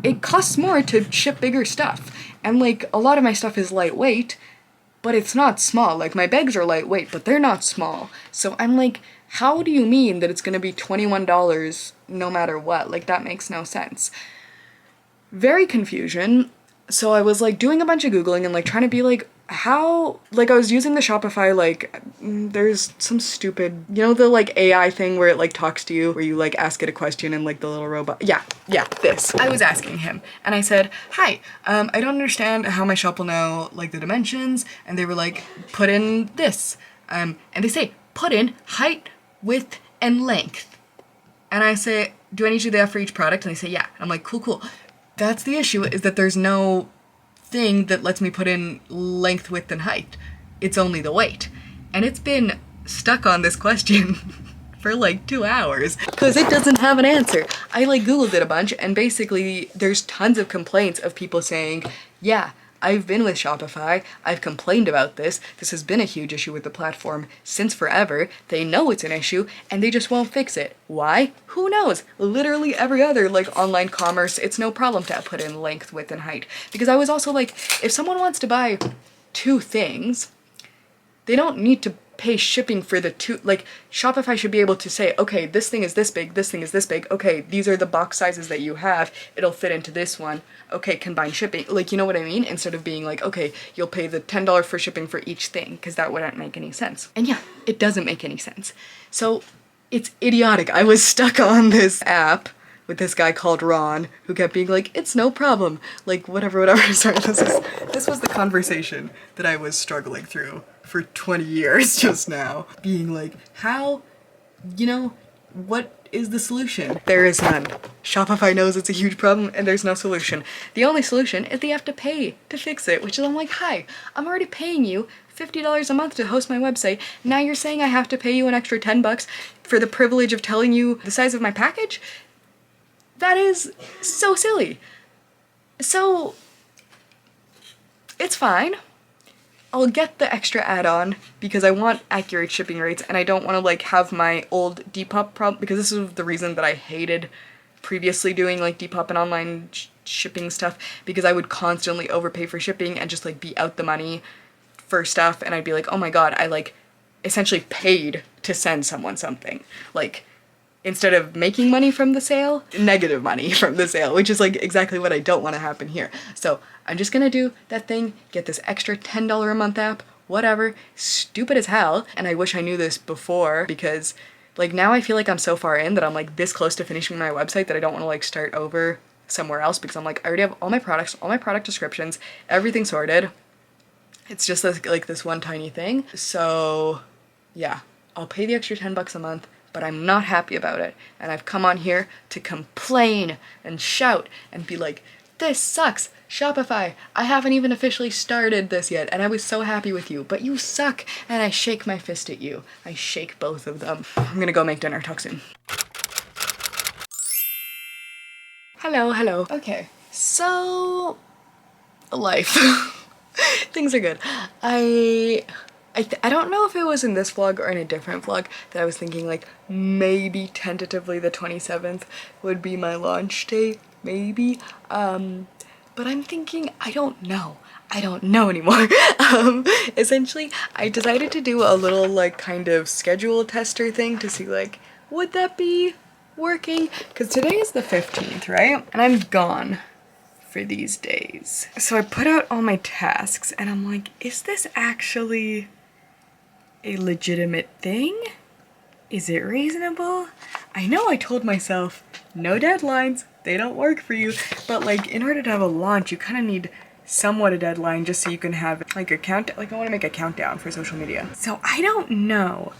it costs more to ship bigger stuff. And like a lot of my stuff is lightweight, but it's not small. Like my bags are lightweight, but they're not small. So I'm like, how do you mean that it's gonna be $21 no matter what? Like that makes no sense. Very confusion. So I was like doing a bunch of Googling and like trying to be like, how, like I was using the Shopify, like there's some stupid, you know, the like AI thing where it like talks to you, where you like ask it a question and like the little robot, yeah, this. I was asking him and I said, hi, I don't understand how my shop will know like the dimensions, and they were like, put in this, and they say, put in height, width, and length. And I say, do I need to do that for each product? And they say, yeah. I'm like, cool. That's the issue, is that there's no thing that lets me put in length, width, and height. It's only the weight. And it's been stuck on this question for like 2 hours because it doesn't have an answer. I like Googled it a bunch, and basically there's tons of complaints of people saying, yeah, I've been with Shopify, I've complained about this has been a huge issue with the platform since forever, they know it's an issue, and they just won't fix it. Why? Who knows? Literally every other like online commerce, it's no problem to put in length, width, and height. Because I was also like, if someone wants to buy 2 things, they don't need to pay shipping for the 2, like Shopify should be able to say, okay, this thing is this big, this thing is this big, okay, these are the box sizes that you have, it'll fit into this one, okay, combine shipping, like, you know what I mean? Instead of being like, okay, you'll pay the $10 for shipping for each thing, because that wouldn't make any sense. And yeah, it doesn't make any sense. So it's idiotic. I was stuck on this app with this guy called Ron, who kept being like, it's no problem, like whatever. Sorry, this was the conversation that I was struggling through for 20 years just now, being like, how, you know, what is the solution? There is none. Shopify knows it's a huge problem and there's no solution. The only solution is that you have to pay to fix it, which is I'm like, hi, I'm already paying you $50 a month to host my website. Now you're saying I have to pay you an extra 10 bucks for the privilege of telling you the size of my package? That is so silly. So, it's fine. I'll get the extra add-on because I want accurate shipping rates and I don't want to like have my old Depop problem, because this is the reason that I hated previously doing like Depop and online shipping stuff, because I would constantly overpay for shipping and just like be out the money for stuff, and I'd be like, oh my god, I like essentially paid to send someone something. Like, instead of making money from the sale, negative money from the sale, which is like exactly what I don't want to happen here. So I'm just gonna do that thing, get this extra $10 a month app, whatever, stupid as hell. And I wish I knew this before, because like now I feel like I'm so far in that I'm like this close to finishing my website that I don't want to like start over somewhere else, because I'm like, I already have all my products, all my product descriptions, everything sorted. It's just like this one tiny thing. So yeah, I'll pay the extra 10 bucks a month, but I'm not happy about it. And I've come on here to complain and shout and be like, this sucks. Shopify, I haven't even officially started this yet, and I was so happy with you, but you suck, and I shake my fist at you. I shake both of them. I'm gonna go make dinner. Talk soon. Hello. Okay, so life. Things are good. I don't know if it was in this vlog or in a different vlog that I was thinking like maybe tentatively the 27th would be my launch date, maybe. But I'm thinking, I don't know anymore. Essentially, I decided to do a little like kind of schedule tester thing to see like, would that be working? Because today is the 15th, right? And I'm gone for these days. So I put out all my tasks and I'm like, is this actually a legitimate thing? Is it reasonable? I know I told myself, no deadlines, they don't work for you, but like in order to have a launch, you kind of need somewhat a deadline just so you can have like a count, like I want to make a countdown for social media. So I don't know,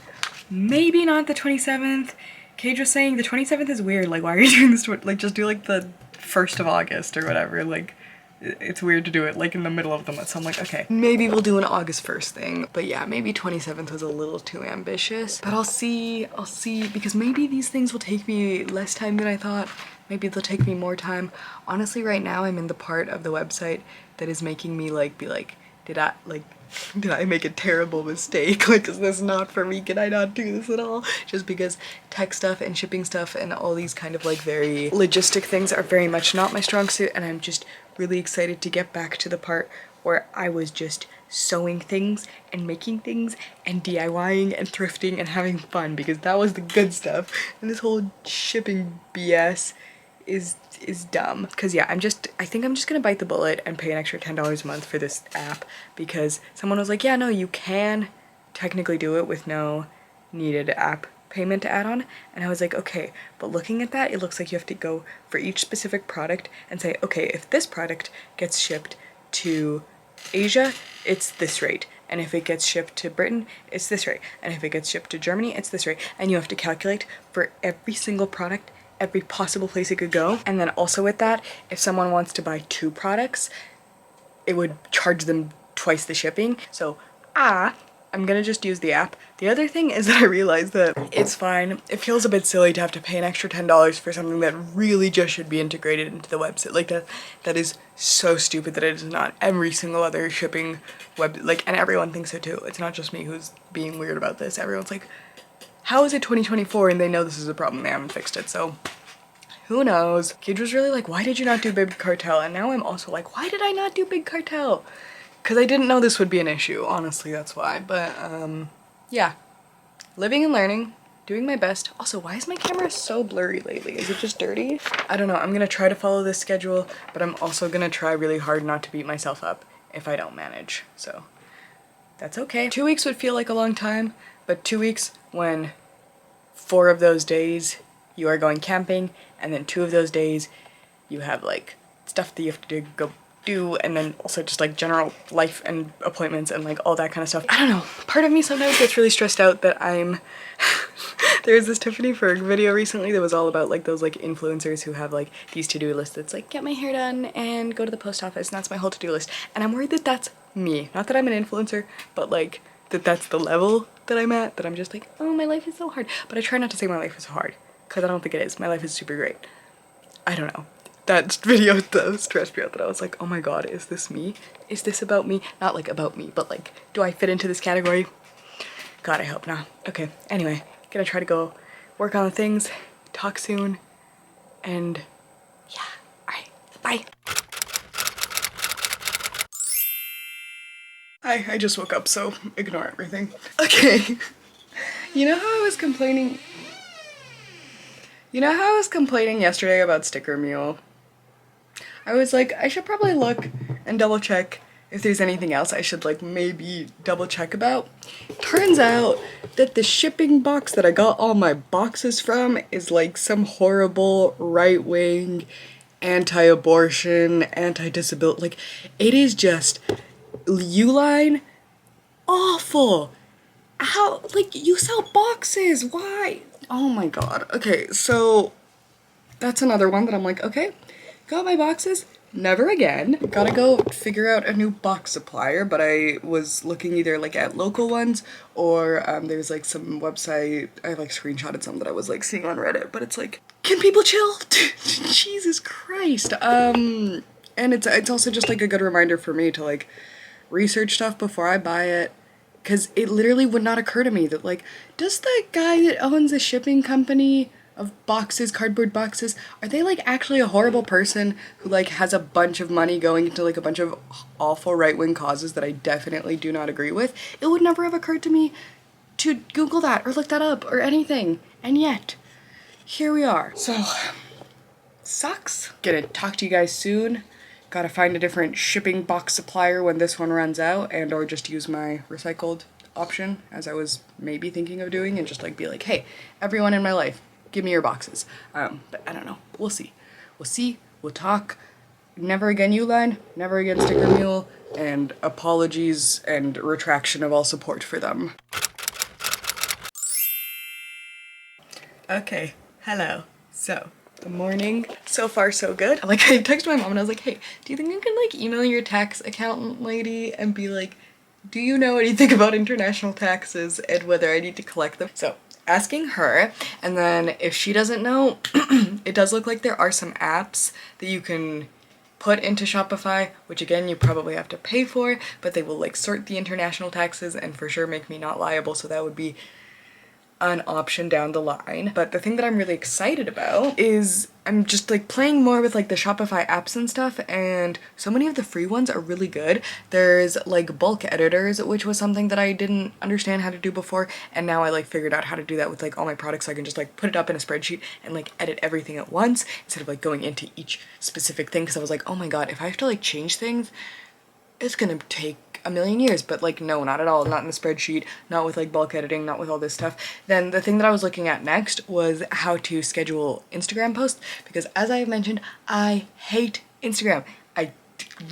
maybe not the 27th. CAIGE was saying the 27th is weird, like why are you doing this, like just do like the 1st of August or whatever, like it's weird to do it like in the middle of the month. So I'm like, okay, maybe we'll do an August 1st thing. But yeah, maybe 27th was a little too ambitious, but I'll see, because maybe these things will take me less time than I thought. Maybe they'll take me more time. Honestly, right now I'm in the part of the website that is making me like be like, did I make a terrible mistake? Like, is this not for me? Can I not do this at all? Just because tech stuff and shipping stuff and all these kind of like very logistic things are very much not my strong suit, and I'm just really excited to get back to the part where I was just sewing things and making things and DIYing and thrifting and having fun, because that was the good stuff. And this whole shipping BS is dumb. Because yeah, I think I'm just gonna bite the bullet and pay an extra $10 a month for this app, because someone was like, yeah, no, you can technically do it with no needed app payment to add on. And I was like, okay, but looking at that, it looks like you have to go for each specific product and say, okay, if this product gets shipped to Asia, it's this rate. And if it gets shipped to Britain, it's this rate. And if it gets shipped to Germany, it's this rate. And you have to calculate for every single product, every possible place it could go. And then also with that, if someone wants to buy 2 products, it would charge them twice the shipping. So I'm gonna just use the app. The other thing is that I realized that it's fine. It feels a bit silly to have to pay an extra $10 for something that really just should be integrated into the website. Like that is so stupid that it is not. Every single other shipping web, like, and everyone thinks so too. It's not just me who's being weird about this. Everyone's like, how is it 2024 and they know this is a problem, they haven't fixed it, so who knows. CAIGE was really like, why did you not do Big Cartel? And now I'm also like, why did I not do Big Cartel? Because I didn't know this would be an issue, honestly, that's why. But yeah, living and learning, doing my best. Also, why is my camera so blurry lately? Is it just dirty? I don't know. I'm gonna try to follow this schedule, but I'm also gonna try really hard not to beat myself up if I don't manage, so that's okay. 2 weeks would feel like a long time, but 2 weeks when 4 of those days you are going camping, and then 2 of those days you have like stuff that you have to go do, and then also just like general life and appointments and like all that kind of stuff. I don't know, part of me sometimes gets really stressed out that I'm There was this Tiffany Ferg video recently that was all about like those like influencers who have like these to-do lists that's like get my hair done and go to the post office, and that's my whole to-do list. And I'm worried that that's me. Not that I'm an influencer, but like that's the level that I'm at, that I'm just like, oh, my life is so hard. But I try not to say my life is hard, because I don't think it is. My life is super great. I don't know. That video though stressed me out, that I was like, oh my god, is this me? Is this about me? Not like about me, but like, do I fit into this category? God, I hope not. Okay, anyway, gonna try to go work on the things, talk soon, and yeah, alright, bye. I just woke up, so ignore everything. Okay, you know how I was complaining yesterday about Sticker Mule? I was like, I should probably look and double check if there's anything else I should like maybe double check about. Turns out that the shipping box that I got all my boxes from is like some horrible right-wing, anti-abortion, anti-disability, like it is just Uline awful. How, like, you sell boxes, why? Oh my god. Okay, so that's another one that I'm like, okay, got my boxes, never again. Gotta go figure out a new box supplier, but I was looking either like at local ones or there's like some website, I like screenshotted some that I was like seeing on Reddit, but it's like, can people chill? Jesus Christ. And it's also just like a good reminder for me to like research stuff before I buy it. Because it literally would not occur to me that, like, does the guy that owns a shipping company of boxes, cardboard boxes, are they, like, actually a horrible person who, like, has a bunch of money going into, like, a bunch of awful right-wing causes that I definitely do not agree with? It would never have occurred to me to Google that or look that up or anything. And yet, here we are. So, sucks. Gonna talk to you guys soon. Gotta find a different shipping box supplier when this one runs out, and or just use my recycled option, as I was maybe thinking of doing, and just like be like, hey, everyone in my life, give me your boxes. But I don't know. We'll see. We'll see. We'll talk. Never again Uline, never again Sticker Mule, and apologies and retraction of all support for them. Okay, hello. So, the morning, so far so good. Like, I texted my mom and I was like, hey, do you think you can like email your tax accountant lady and be like, do you know anything about international taxes and whether I need to collect them? So asking her, and then if she doesn't know, it does look like there are some apps that you can put into Shopify, which again you probably have to pay for, but they will like sort the international taxes and for sure make me not liable, so that would be an option down the line. But the thing that I'm really excited about is I'm just like playing more with like the Shopify apps and stuff, and so many of the free ones are really good. There's like bulk editors, which was something that I didn't understand how to do before, and now I like figured out how to do that with like all my products. So I can just like put it up in a spreadsheet and like edit everything at once instead of like going into each specific thing, because I was like, oh my god, if I have to like change things, it's gonna take a million years. But like, no, not at all. Not in the spreadsheet, not with like bulk editing, not with all this stuff. Then the thing that I was looking at next was how to schedule Instagram posts, because as I have mentioned, I hate Instagram. I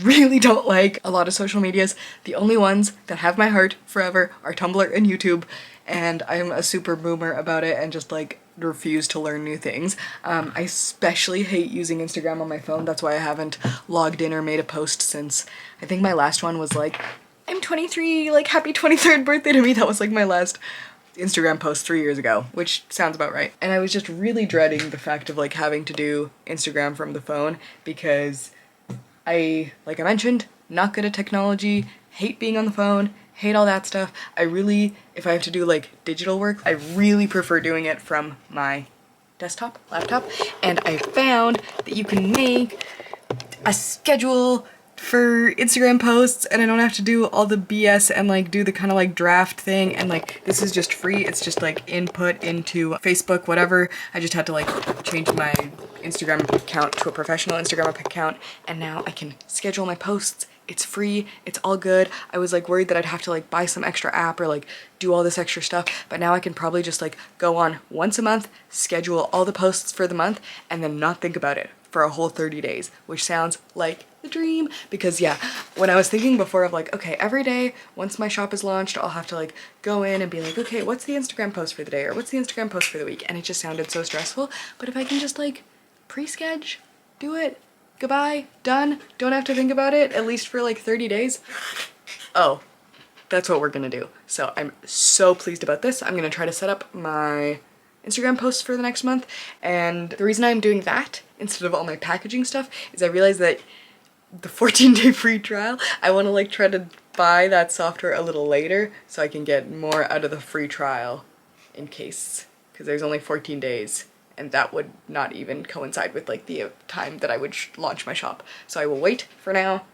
really don't like a lot of social medias. The only ones that have my heart forever are Tumblr and YouTube, and I'm a super boomer about it and just like refuse to learn new things. I especially hate using Instagram on my phone. That's why I haven't logged in or made a post since I think my last one was like, I'm 23, like happy 23rd birthday to me. That was like my last Instagram post 3 years ago, which sounds about right. And I was just really dreading the fact of like having to do Instagram from the phone, because like I mentioned, not good at technology, hate being on the phone, hate all that stuff. I really, if I have to do like digital work, I really prefer doing it from my desktop, laptop, and I found that you can make a schedule for Instagram posts, and I don't have to do all the BS and like do the kind of like draft thing, and like this is just free. It's just like input into Facebook, whatever. I just had to like change my Instagram account to a professional Instagram account, and now I can schedule my posts. It's free, it's all good. I was like worried that I'd have to like buy some extra app or like do all this extra stuff, but now I can probably just like go on once a month, schedule all the posts for the month, and then not think about it for a whole 30 days, which sounds like the dream. Because yeah, when I was thinking before of like, okay, every day once my shop is launched, I'll have to like go in and be like, okay, what's the Instagram post for the day, or what's the Instagram post for the week, and it just sounded so stressful. But if I can just like pre-schedule, do it, goodbye, done, don't have to think about it, at least for like 30 days. Oh, that's what we're gonna do. So I'm so pleased about this. I'm gonna try to set up my Instagram posts for the next month, and the reason I'm doing that instead of all my packaging stuff is I realized that the 14-day free trial, I want to like try to buy that software a little later so I can get more out of the free trial in case, because there's only 14 days and that would not even coincide with like the time that I would launch my shop. So I will wait for now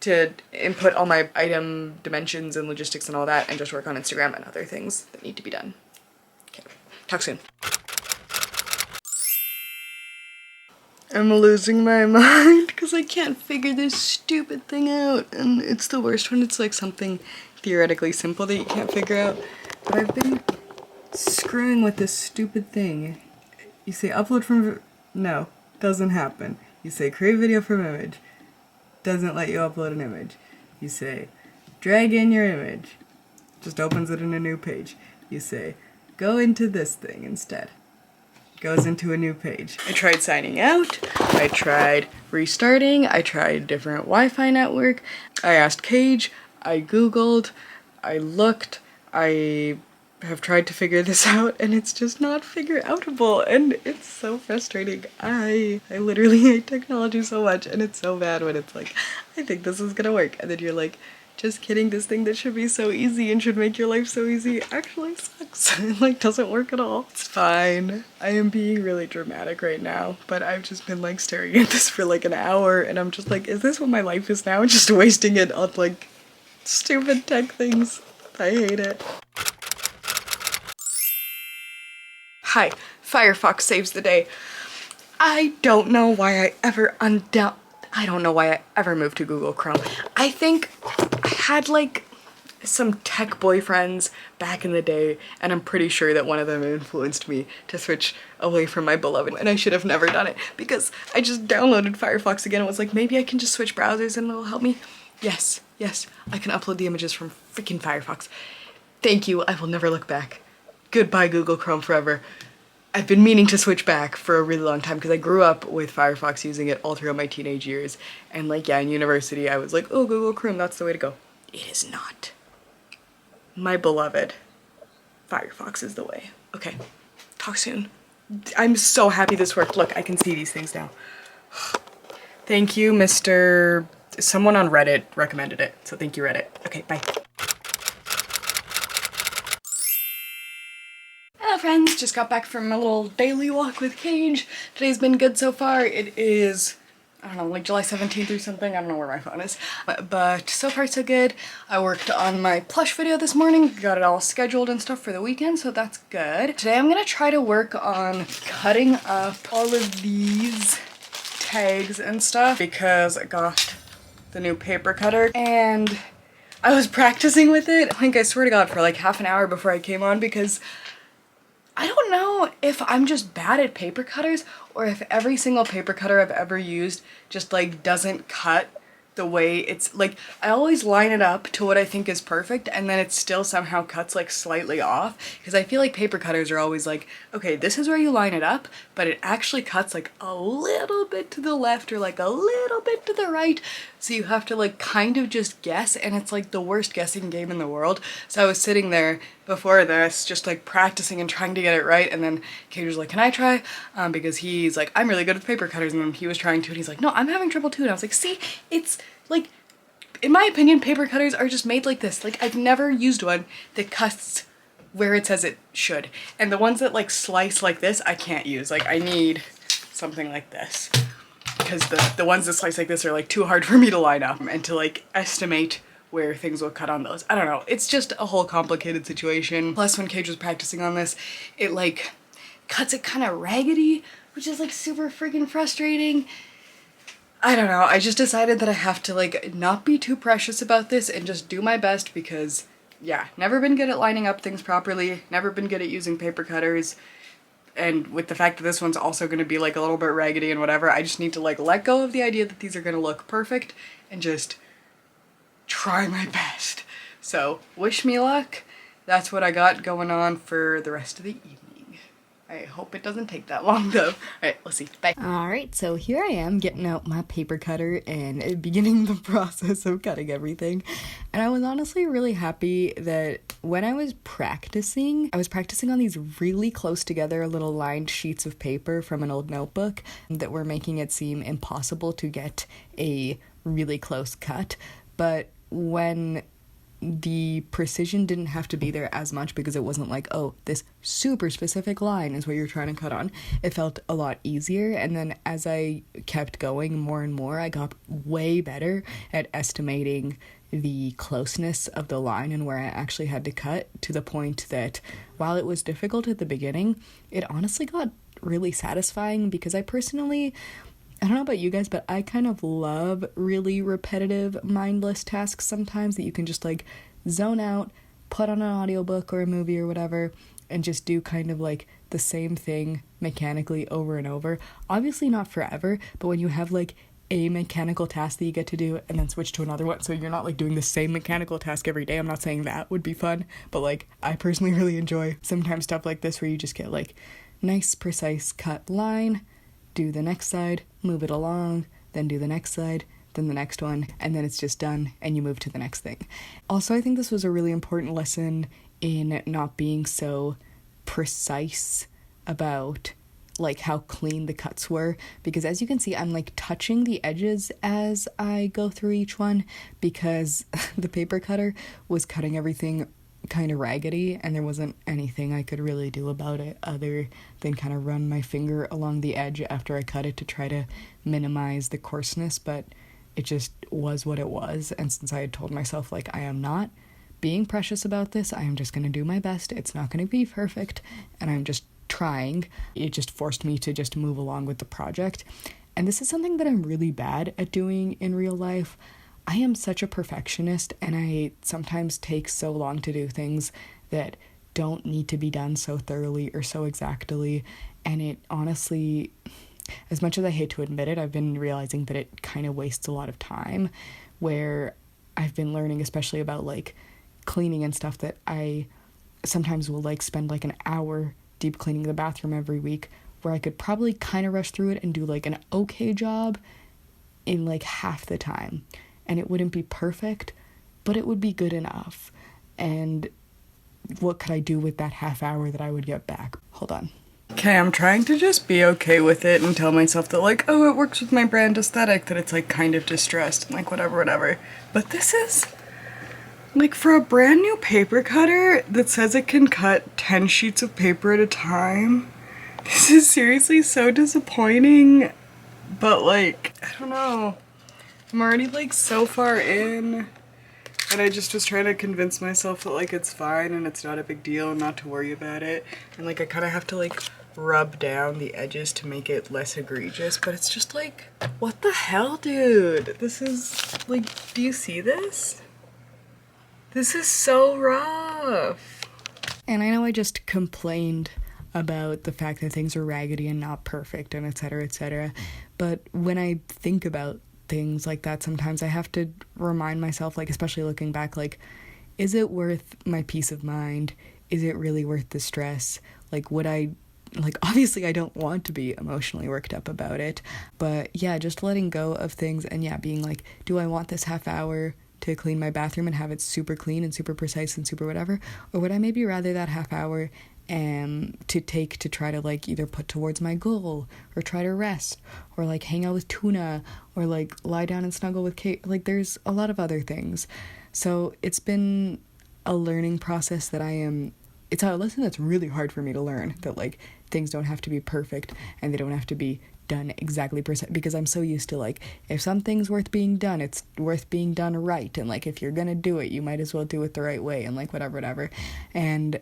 to input all my item dimensions and logistics and all that and just work on Instagram and other things that need to be done. Okay, talk soon. I'm losing my mind because I can't figure this stupid thing out, and it's the worst when it's like something theoretically simple that you can't figure out. But I've been screwing with this stupid thing. You say upload from, no, doesn't happen. You say create video from image, doesn't let you upload an image. You say drag in your image, just opens it in a new page. You say go into this thing instead, goes into a new page. I tried signing out, I tried restarting, I tried different Wi-Fi network, I asked CAIGE, I googled, I looked, I have tried to figure this out and it's just not figure outable, and it's so frustrating. I literally hate technology so much, and it's so bad when it's like, I think this is gonna work, and then you're like, just kidding, this thing that should be so easy and should make your life so easy actually sucks. It like doesn't work at all. It's fine. I am being really dramatic right now, but I've just been like staring at this for like an hour and I'm just like, is this what my life is now? Just wasting it on like stupid tech things. I hate it. Hi, Firefox saves the day. I don't know why I ever moved to Google Chrome. I think I had like some tech boyfriends back in the day, and I'm pretty sure that one of them influenced me to switch away from my beloved, and I should have never done it because I just downloaded Firefox again and was like, maybe I can just switch browsers and it'll help me. Yes, I can upload the images from freaking Firefox. Thank you, I will never look back. Goodbye Google Chrome forever. I've been meaning to switch back for a really long time because I grew up with Firefox, using it all throughout my teenage years. And like, yeah, in university I was like, oh, Google Chrome, that's the way to go. It is not. My beloved, Firefox is the way. Okay, talk soon. I'm so happy this worked. Look, I can see these things now. Thank you, Mr. Someone on Reddit recommended it, so thank you, Reddit. Okay, bye. Hello friends, just got back from a little daily walk with CAIGE. Today's been good so far. It is, I don't know, like July 17th or something. I don't know where my phone is. But so far so good. I worked on my plush video this morning, got it all scheduled and stuff for the weekend, so that's good. Today I'm gonna try to work on cutting up all of these tags and stuff because I got the new paper cutter and I was practicing with it. Like, I swear to God, for like half an hour before I came on because I don't know if I'm just bad at paper cutters or if every single paper cutter I've ever used just like doesn't cut the way it's like, I always line it up to what I think is perfect and then it still somehow cuts like slightly off, because I feel like paper cutters are always like, okay, this is where you line it up, but it actually cuts like a little bit to the left or like a little bit to the right, so you have to like kind of just guess, and it's like the worst guessing game in the world. So I was sitting there before this just like practicing and trying to get it right, and then Kate was like, can I try? Because he's like, I'm really good with paper cutters, and then he was trying to and he's like, no, I'm having trouble too, and I was like, see, it's like, in my opinion, paper cutters are just made like this. Like, I've never used one that cuts where it says it should, and the ones that like slice like this I can't use. Like, I need something like this because the ones that slice like this are like too hard for me to line up and to like estimate where things will cut on those. I don't know, it's just a whole complicated situation. Plus, when CAIGE was practicing on this, it like cuts it kind of raggedy, which is like super freaking frustrating. I don't know, I just decided that I have to like not be too precious about this and just do my best because, yeah, never been good at lining up things properly, never been good at using paper cutters. and with the fact that this one's also going to be like a little bit raggedy and whatever, I just need to like let go of the idea that these are going to look perfect and just try my best. So wish me luck. That's what I got going on for the rest of the evening. I hope it doesn't take that long though. Alright, let's see. Bye. Alright, so here I am getting out my paper cutter and beginning the process of cutting everything. And I was honestly really happy that when I was practicing on these really close together little lined sheets of paper from an old notebook that were making it seem impossible to get a really close cut. But when the precision didn't have to be there as much because it wasn't like, oh, this super specific line is what you're trying to cut on. It felt a lot easier, and then as I kept going more and more, I got way better at estimating the closeness of the line and where I actually had to cut, to the point that while it was difficult at the beginning, it honestly got really satisfying because I don't know about you guys, but I kind of love really repetitive, mindless tasks sometimes that you can just like zone out, put on an audiobook or a movie or whatever, and just do kind of like the same thing mechanically over and over. Obviously not forever, but when you have like a mechanical task that you get to do and then switch to another one, so you're not like doing the same mechanical task every day. I'm not saying that would be fun, but like I personally really enjoy sometimes stuff like this where you just get like nice, precise cut line, do the next side, move it along, then do the next side, then the next one, and then it's just done and you move to the next thing. Also, I think this was a really important lesson in not being so precise about like how clean the cuts were, because as you can see, I'm like touching the edges as I go through each one because the paper cutter was cutting everything kind of raggedy and there wasn't anything I could really do about it other than kind of run my finger along the edge after I cut it to try to minimize the coarseness, but it just was what it was. And since I had told myself like I am not being precious about this, I am just going to do my best, it's not going to be perfect, and I'm just trying, it just forced me to just move along with the project. And this is something that I'm really bad at doing in real life. I am such a perfectionist, and I sometimes take so long to do things that don't need to be done so thoroughly or so exactly, and it honestly, as much as I hate to admit it, I've been realizing that it kind of wastes a lot of time, where I've been learning especially about like cleaning and stuff that I sometimes will like spend like an hour deep cleaning the bathroom every week, where I could probably kind of rush through it and do like an okay job in like half the time. And it wouldn't be perfect, but it would be good enough. And what could I do with that half hour that I would get back? Hold on. Okay, I'm trying to just be okay with it and tell myself that like, oh, it works with my brand aesthetic, that it's like kind of distressed and like whatever. But this is like, for a brand new paper cutter that says it can cut 10 sheets of paper at a time, this is seriously so disappointing. But like, I don't know. I'm already like so far in, and I just was trying to convince myself that like it's fine and it's not a big deal and not to worry about it. And like I kind of have to like rub down the edges to make it less egregious, but it's just like, what the hell, dude? This is like, do you see this? This is so rough. And I know I just complained about the fact that things are raggedy and not perfect and etc., but when I think about things like that, sometimes I have to remind myself, like especially looking back, like, is it worth my peace of mind? Is it really worth the stress? Like, would I, like, obviously I don't want to be emotionally worked up about it, but yeah, just letting go of things and yeah, being like, do I want this half hour to clean my bathroom and have it super clean and super precise and super whatever, or would I maybe rather that half hour to take to try to like either put towards my goal or try to rest or like hang out with Tuna or like lie down and snuggle with Kate. Like there's a lot of other things. So it's been a learning process that it's a lesson that's really hard for me to learn, that like things don't have to be perfect and they don't have to be done exactly because I'm so used to like, if something's worth being done, it's worth being done right, and like if you're gonna do it, you might as well do it the right way, and like whatever. And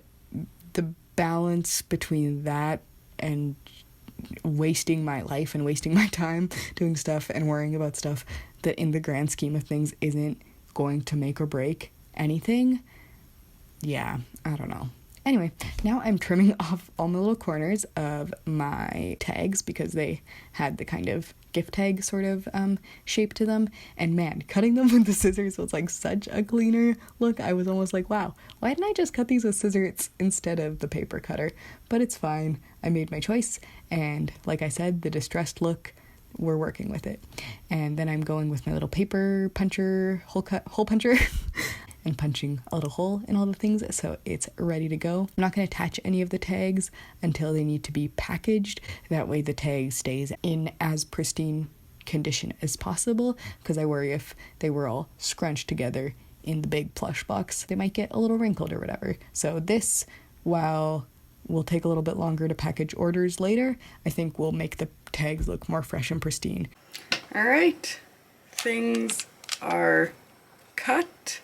the balance between that and wasting my life and wasting my time doing stuff and worrying about stuff that in the grand scheme of things isn't going to make or break anything, yeah, I don't know. Anyway, now I'm trimming off all my little corners of my tags because they had the kind of gift tag sort of shape to them. And man, cutting them with the scissors was like such a cleaner look. I was almost like, wow, why didn't I just cut these with scissors instead of the paper cutter? But it's fine. I made my choice. And like I said, the distressed look, we're working with it. And then I'm going with my little paper puncher, hole puncher. And punching a little hole in all the things so it's ready to go. I'm not going to attach any of the tags until they need to be packaged. That way the tag stays in as pristine condition as possible, because I worry if they were all scrunched together in the big plush box, they might get a little wrinkled or whatever. So this, while will take a little bit longer to package orders later, I think will make the tags look more fresh and pristine. All right, things are cut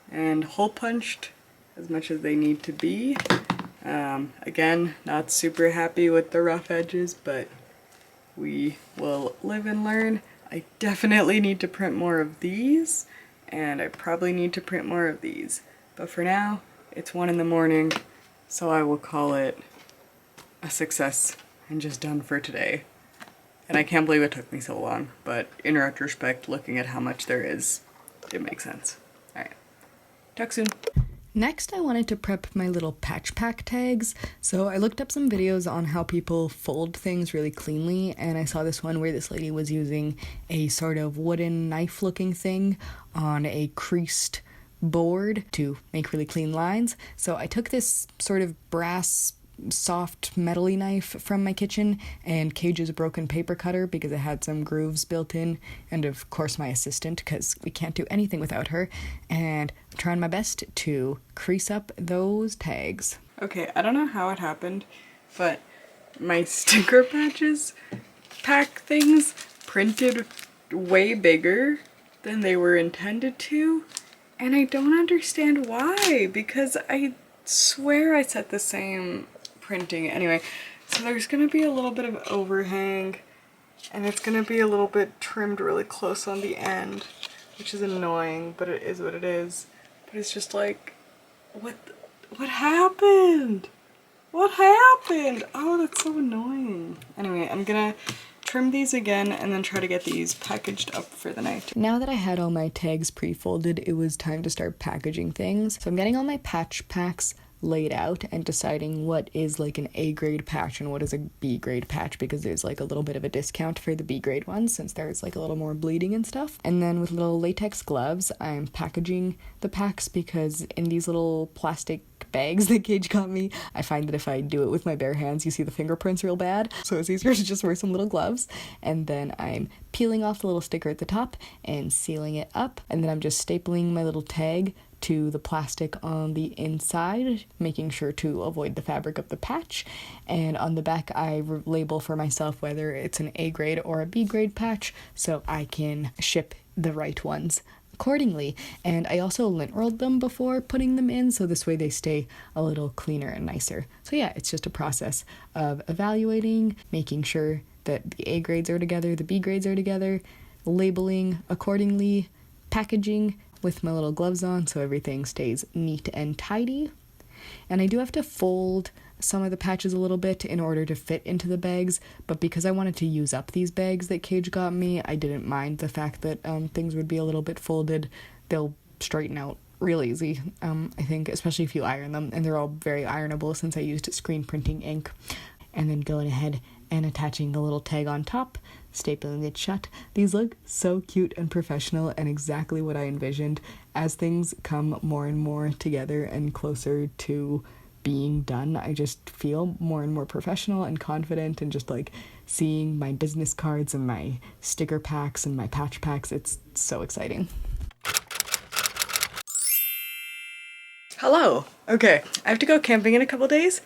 and hole punched as much as they need to be. Again, not super happy with the rough edges, but we will live and learn. I definitely need to print more of these, and I probably need to print more of these. But for now, it's 1 in the morning, so I will call it a success and just done for today. And I can't believe it took me so long, but in retrospect, looking at how much there is, it makes sense. All right. Talk soon. Next, I wanted to prep my little patch pack tags. So I looked up some videos on how people fold things really cleanly, and I saw this one where this lady was using a sort of wooden knife looking thing on a creased board to make really clean lines. So I took this sort of brass soft metally knife from my kitchen and CAIGE's broken paper cutter because it had some grooves built in, and of course my assistant because we can't do anything without her, and I'm trying my best to crease up those tags. Okay, I don't know how it happened, but my sticker patches pack things printed way bigger than they were intended to, and I don't understand why, because I swear I set the same printing. Anyway, so there's gonna be a little bit of overhang, and it's gonna be a little bit trimmed really close on the end, which is annoying, but it is what it is. But it's just like, what happened? What happened? Oh, that's so annoying. Anyway, I'm gonna trim these again and then try to get these packaged up for the night. Now that I had all my tags pre-folded, it was time to start packaging things. So I'm getting all my patch packs laid out and deciding what is like an A grade patch and what is a B grade patch, because there's like a little bit of a discount for the B grade ones since there's like a little more bleeding and stuff. And then with little latex gloves, I'm packaging the packs because in these little plastic bags that CAIGE got me, I find that if I do it with my bare hands, you see the fingerprints real bad. So it's easier to just wear some little gloves. And then I'm peeling off the little sticker at the top and sealing it up. And then I'm just stapling my little tag to the plastic on the inside, making sure to avoid the fabric of the patch. And on the back, I label for myself whether it's an A grade or a B grade patch so I can ship the right ones accordingly. And I also lint rolled them before putting them in, so this way they stay a little cleaner and nicer. So yeah, it's just a process of evaluating, making sure that the A grades are together, the B grades are together, labeling accordingly, packaging with my little gloves on so everything stays neat and tidy. And I do have to fold some of the patches a little bit in order to fit into the bags, but because I wanted to use up these bags that CAIGE got me, I didn't mind the fact that things would be a little bit folded. They'll straighten out real easy, I think, especially if you iron them, and they're all very ironable since I used screen printing ink. And then going ahead and attaching the little tag on top, stapling it shut. These look so cute and professional and exactly what I envisioned. As things come more and more together and closer to being done, I just feel more and more professional and confident, and just like seeing my business cards and my sticker packs and my patch packs, it's so exciting. Hello. Okay, I have to go camping in a couple days.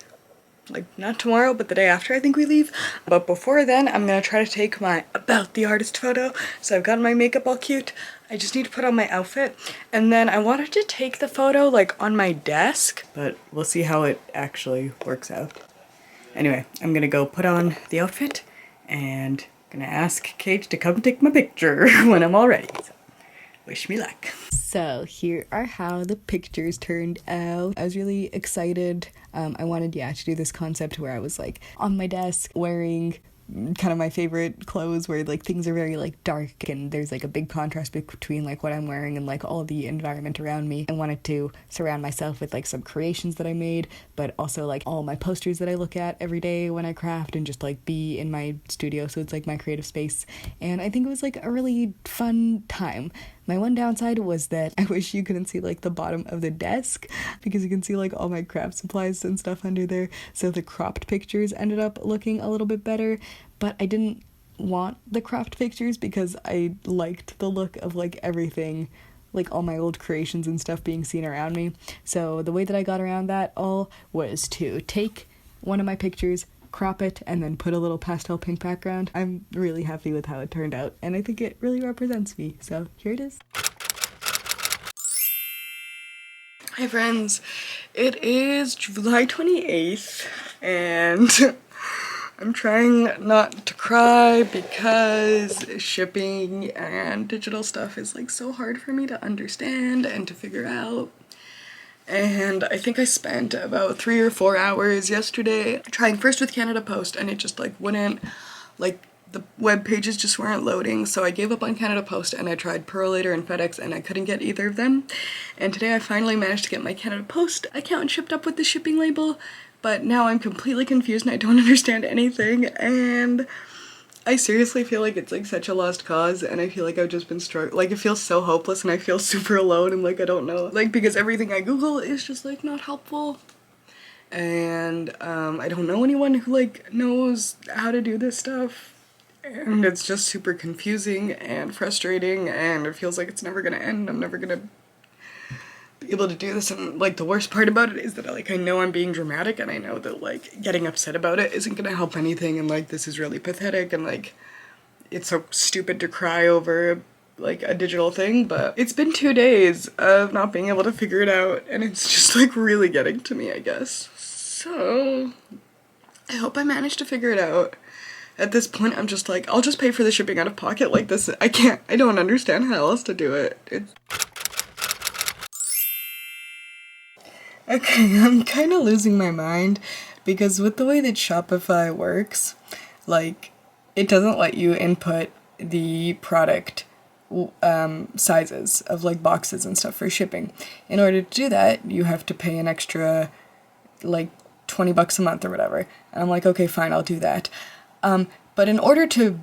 Like, not tomorrow, but the day after I think we leave. But before then, I'm gonna try to take my about the artist photo. So I've got my makeup all cute. I just need to put on my outfit. And then I wanted to take the photo like on my desk, but we'll see how it actually works out. Anyway, I'm gonna go put on the outfit and gonna ask CAIGE to come take my picture when I'm all ready. So, wish me luck. So here are how the pictures turned out. I was really excited I wanted, to do this concept where I was like on my desk wearing kind of my favorite clothes where like things are very like dark and there's like a big contrast between like what I'm wearing and like all the environment around me. I wanted to surround myself with like some creations that I made, but also like all my posters that I look at every day when I craft, and just like be in my studio, so it's like my creative space. And I think it was like a really fun time. My one downside was that I wish you couldn't see like the bottom of the desk, because you can see like all my craft supplies and stuff under there. So the cropped pictures ended up looking a little bit better, but I didn't want the cropped pictures because I liked the look of like everything, like all my old creations and stuff being seen around me. So the way that I got around that all was to take one of my pictures, crop it, and then put a little pastel pink background. I'm really happy with how it turned out, and I think it really represents me, so here it is. Hi friends, it is July 28th, and I'm trying not to cry because shipping and digital stuff is like so hard for me to understand and to figure out. And I think I spent about 3 or 4 hours yesterday trying first with Canada Post, and it just like wouldn't, like the web pages just weren't loading. So I gave up on Canada Post and I tried Perolator and FedEx, and I couldn't get either of them. And today I finally managed to get my Canada Post account shipped up with the shipping label, but now I'm completely confused and I don't understand anything, and I seriously feel like it's like such a lost cause, and I feel like I've just been struggling. Like it feels so hopeless and I feel super alone, and like I don't know, like because everything I Google is just like not helpful, and I don't know anyone who like knows how to do this stuff, and it's just super confusing and frustrating, and it feels like it's never gonna end. I'm never gonna be able to do this, and like the worst part about it is that like I know I'm being dramatic, and I know that like getting upset about it isn't gonna help anything, and like this is really pathetic, and like it's so stupid to cry over like a digital thing, but it's been 2 days of not being able to figure it out, and it's just like really getting to me, I guess. So I hope I manage to figure it out. At this point I'm just like, I'll just pay for the shipping out of pocket. Like this, I don't understand how else to do it. Okay, I'm kind of losing my mind because with the way that Shopify works, like, it doesn't let you input the product sizes of like boxes and stuff for shipping. In order to do that, you have to pay an extra like $20 a month or whatever. And I'm like, okay, fine, I'll do that. But in order to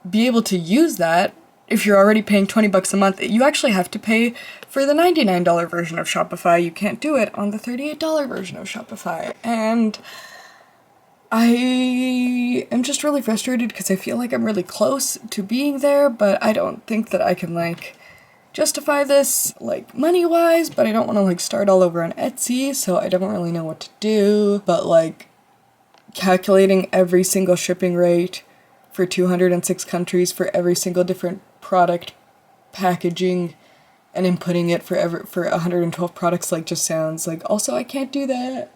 be able to use that, if you're already paying $20 a month, you actually have to pay for the $99 version of Shopify. You can't do it on the $38 version of Shopify. And I am just really frustrated because I feel like I'm really close to being there, but I don't think that I can like justify this like money-wise, but I don't want to like start all over on Etsy, so I don't really know what to do. But like calculating every single shipping rate for 206 countries for every single different product packaging and inputting it for 112 products like just sounds like, also I can't do that.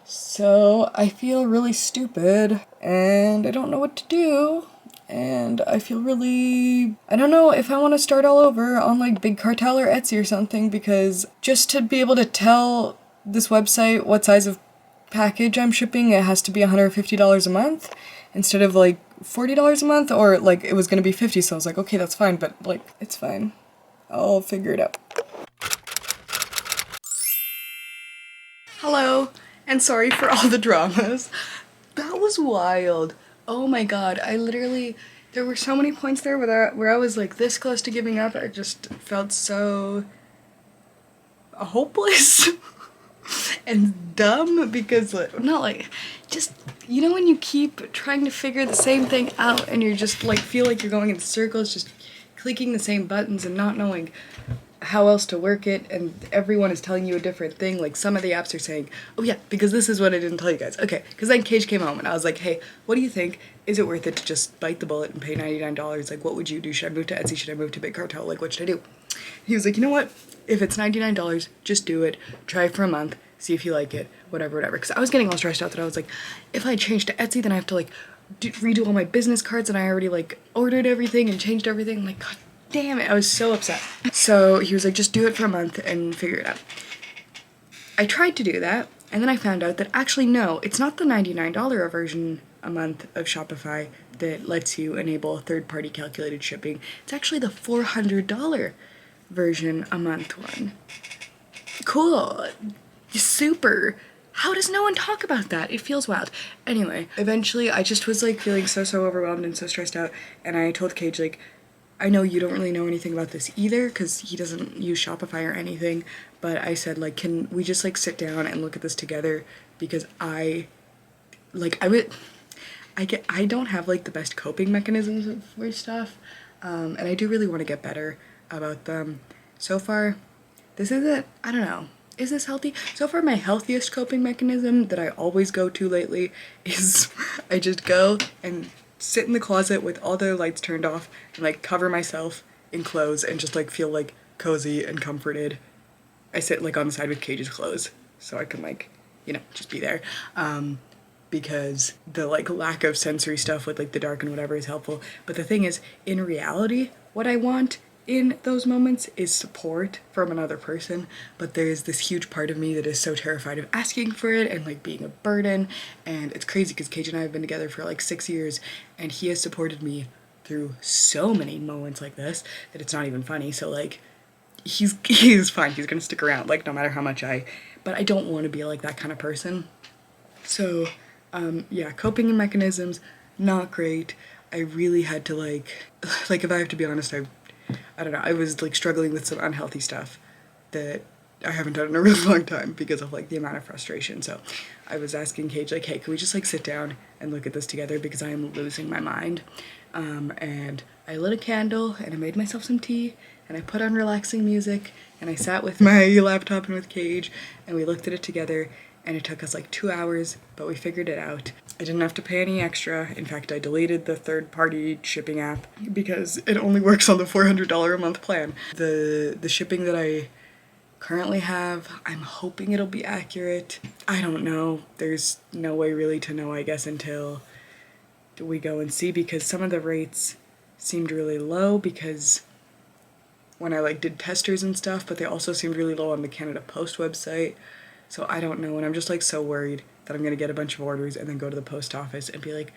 So I feel really stupid and I don't know what to do, and I feel really, I don't know if I want to start all over on like Big Cartel or Etsy or something, because just to be able to tell this website what size of package I'm shipping, it has to be $150 a month instead of like $40 a month, or like it was gonna be $50, so I was like, okay, that's fine, but like it's fine, I'll figure it out. Hello, and sorry for all the dramas. That was wild. Oh my god, I literally, there were so many points there where I was like this close to giving up. I just felt so hopeless and dumb because not like, just, you know when you keep trying to figure the same thing out and you're just like feel like you're going in circles, just clicking the same buttons and not knowing how else to work it, and everyone is telling you a different thing. Like some of the apps are saying, oh yeah, because this is what I didn't tell you guys. Okay, because then CAIGE came home and I was like, hey, what do you think? Is it worth it to just bite the bullet and pay $99? Like, what would you do? Should I move to Etsy? Should I move to Big Cartel? Like, what should I do? He was like, you know what? If it's $99, just do it. Try it for a month. See if you like it. Whatever. Because I was getting all stressed out that I was like, if I change to Etsy, then I have to like redo all my business cards, and I already like ordered everything and changed everything. I'm like, god damn it, I was so upset. So he was like, just do it for a month and figure it out. I tried to do that, And then I found out that actually no, it's not the $99 version a month of Shopify that lets you enable third-party calculated shipping. It's actually the $400 version a month one. Cool. Super. How does no one talk about that? It feels wild. Anyway, eventually I just was like feeling so overwhelmed and so stressed out, and I told CAIGE, like, I know you don't really know anything about this either because he doesn't use Shopify or anything, but I said, like, can we just like sit down and look at this together, because I don't have like the best coping mechanisms for stuff, and I do really want to get better about them. So far, this isn't, I don't know, is this healthy? So far, my healthiest coping mechanism that I always go to lately is I just go and sit in the closet with all the lights turned off and like cover myself in clothes and just like feel like cozy and comforted. I sit like on the side with CAIGE's clothes so I can like, you know, just be there. Because the like lack of sensory stuff with like the dark and whatever is helpful. But the thing is, in reality, what I want in those moments is support from another person, but there's this huge part of me that is so terrified of asking for it and like being a burden. And it's crazy because CAIGE and I have been together for like 6 years, and he has supported me through so many moments like this that it's not even funny. So like he's fine, he's gonna stick around like no matter how much but I don't want to be like that kind of person. So yeah, coping mechanisms, not great. I really had to like if I have to be honest, I don't know, I was like struggling with some unhealthy stuff that I haven't done in a really long time because of like the amount of frustration. So I was asking CAIGE, like, hey, can we just like sit down and look at this together, because I am losing my mind. And I lit a candle and I made myself some tea and I put on relaxing music and I sat with my laptop and with CAIGE and we looked at it together, and it took us like 2 hours, but we figured it out. I didn't have to pay any extra. In fact, I deleted the third-party shipping app because it only works on the $400 a month plan. The shipping that I currently have, I'm hoping it'll be accurate. I don't know. There's no way really to know, I guess, until we go and see, because some of the rates seemed really low because when I like did testers and stuff, but they also seemed really low on the Canada Post website. So I don't know, and I'm just like so worried that I'm gonna get a bunch of orders and then go to the post office and be like,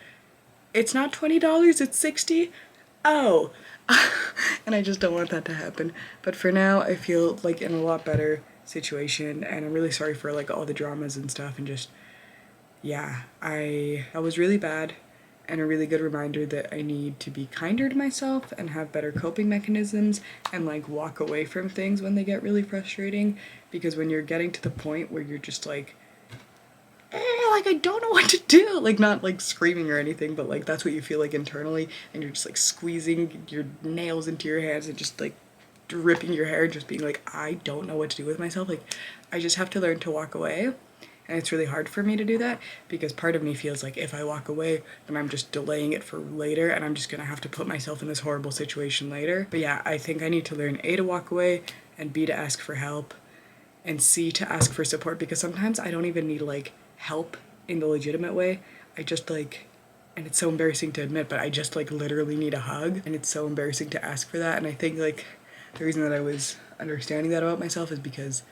it's not $20, it's $60? Oh. And I just don't want that to happen. But for now, I feel like in a lot better situation, and I'm really sorry for like all the dramas and stuff, and just, yeah, I was really bad, and a really good reminder that I need to be kinder to myself and have better coping mechanisms and like walk away from things when they get really frustrating, because when you're getting to the point where you're just like, like I don't know what to do, like not like screaming or anything, but like that's what you feel like internally, and you're just like squeezing your nails into your hands and just like ripping your hair, just being like, I don't know what to do with myself. Like I just have to learn to walk away. And it's really hard for me to do that because part of me feels like if I walk away, then I'm just delaying it for later, and I'm just gonna have to put myself in this horrible situation later. But yeah, I think I need to learn A, to walk away, and B, to ask for help, and C, to ask for support, because sometimes I don't even need like help in the legitimate way. I just like, and it's so embarrassing to admit, but I just like literally need a hug, and it's so embarrassing to ask for that. And I think like the reason that I was understanding that about myself is because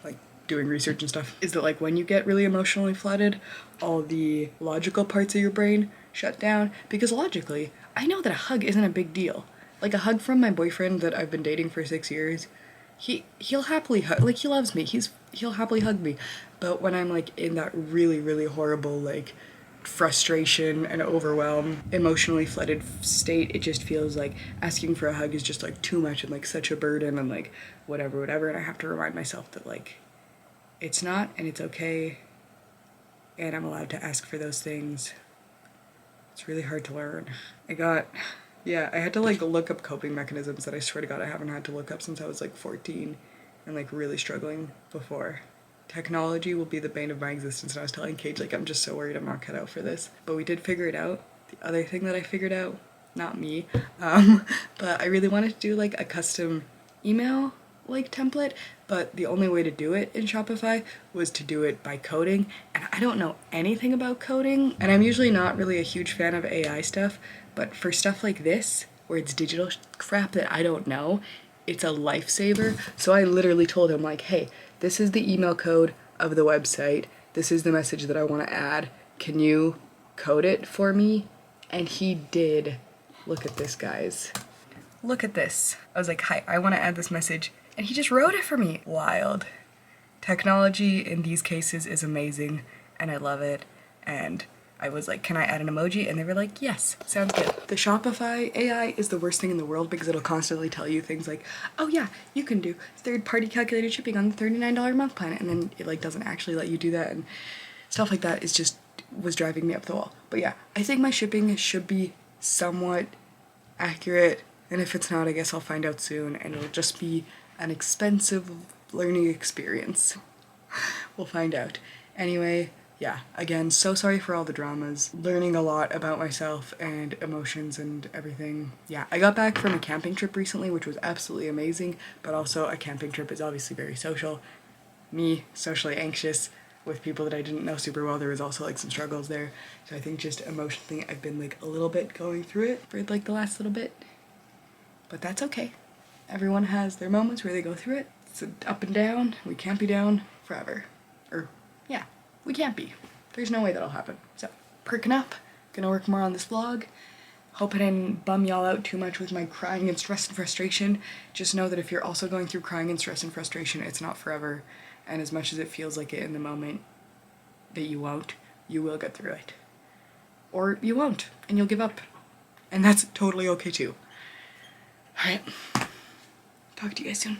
like doing research and stuff is that like when you get really emotionally flooded, all the logical parts of your brain shut down, because logically I know that a hug isn't a big deal. Like a hug from my boyfriend that I've been dating for 6 years, he'll happily hug, like he loves me, he'll happily hug me. But when I'm like in that really horrible like frustration and overwhelm, emotionally flooded state, it just feels like asking for a hug is just like too much and like such a burden and like whatever, and I have to remind myself that like it's not, and it's okay, and I'm allowed to ask for those things. It's really hard to learn. I had to like look up coping mechanisms that I swear to God I haven't had to look up since I was like 14 and like really struggling before. Technology will be the bane of my existence, and I was telling CAIGE like I'm just so worried I'm not cut out for this. But we did figure it out. The other thing that I figured out, not me, but I really wanted to do like a custom email like template, but the only way to do it in Shopify was to do it by coding, and I don't know anything about coding, and I'm usually not really a huge fan of AI stuff, but for stuff like this, where it's digital crap that I don't know, it's a lifesaver. So I literally told him like, hey, this is the email code of the website, this is the message that I want to add. Can you code it for me? And he did. Look at this, guys. Look at this. I was like, hi, I want to add this message. And he just wrote it for me. Wild. Technology in these cases is amazing, and I love it. And I was like, can I add an emoji? And they were like, yes, sounds good. The Shopify AI is the worst thing in the world because it'll constantly tell you things like, oh yeah, you can do third-party calculated shipping on the $39 a month plan. And then it like doesn't actually let you do that. And stuff like that was driving me up the wall. But yeah, I think my shipping should be somewhat accurate. And if it's not, I guess I'll find out soon. And it'll just be an expensive learning experience. We'll find out. Anyway, yeah, again, so sorry for all the dramas. Learning a lot about myself and emotions and everything. Yeah, I got back from a camping trip recently, which was absolutely amazing, but also a camping trip is obviously very social. Me, socially anxious with people that I didn't know super well, there was also like some struggles there. So I think just emotionally I've been like a little bit going through it for like the last little bit. But that's okay. Everyone has their moments where they go through it. It's up and down. We can't be down forever. Or, yeah. We can't be. There's no way that'll happen. So, perking up. Gonna work more on this vlog. Hope I didn't bum y'all out too much with my crying and stress and frustration. Just know that if you're also going through crying and stress and frustration, it's not forever. And as much as it feels like it in the moment that you won't, you will get through it. Or you won't, and you'll give up. And that's totally okay too. Alright. Talk to you guys soon.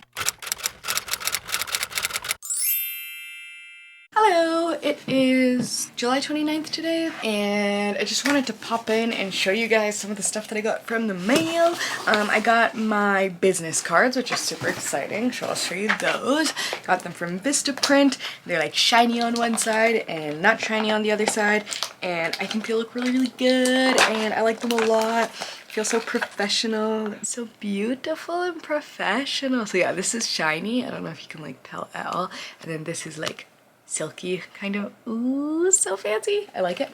Hello, it is July 29th today, and I just wanted to pop in and show you guys some of the stuff that I got from the mail. I got my business cards, which is super exciting, so I'll show you those. Got them from Vistaprint. They're like shiny on one side and not shiny on the other side, and I think they look really, really good, and I like them a lot. Feel so professional, so beautiful and professional. So yeah, this is shiny. I don't know if you can like tell at all, and then this is like silky, kind of, ooh, so fancy. I like it.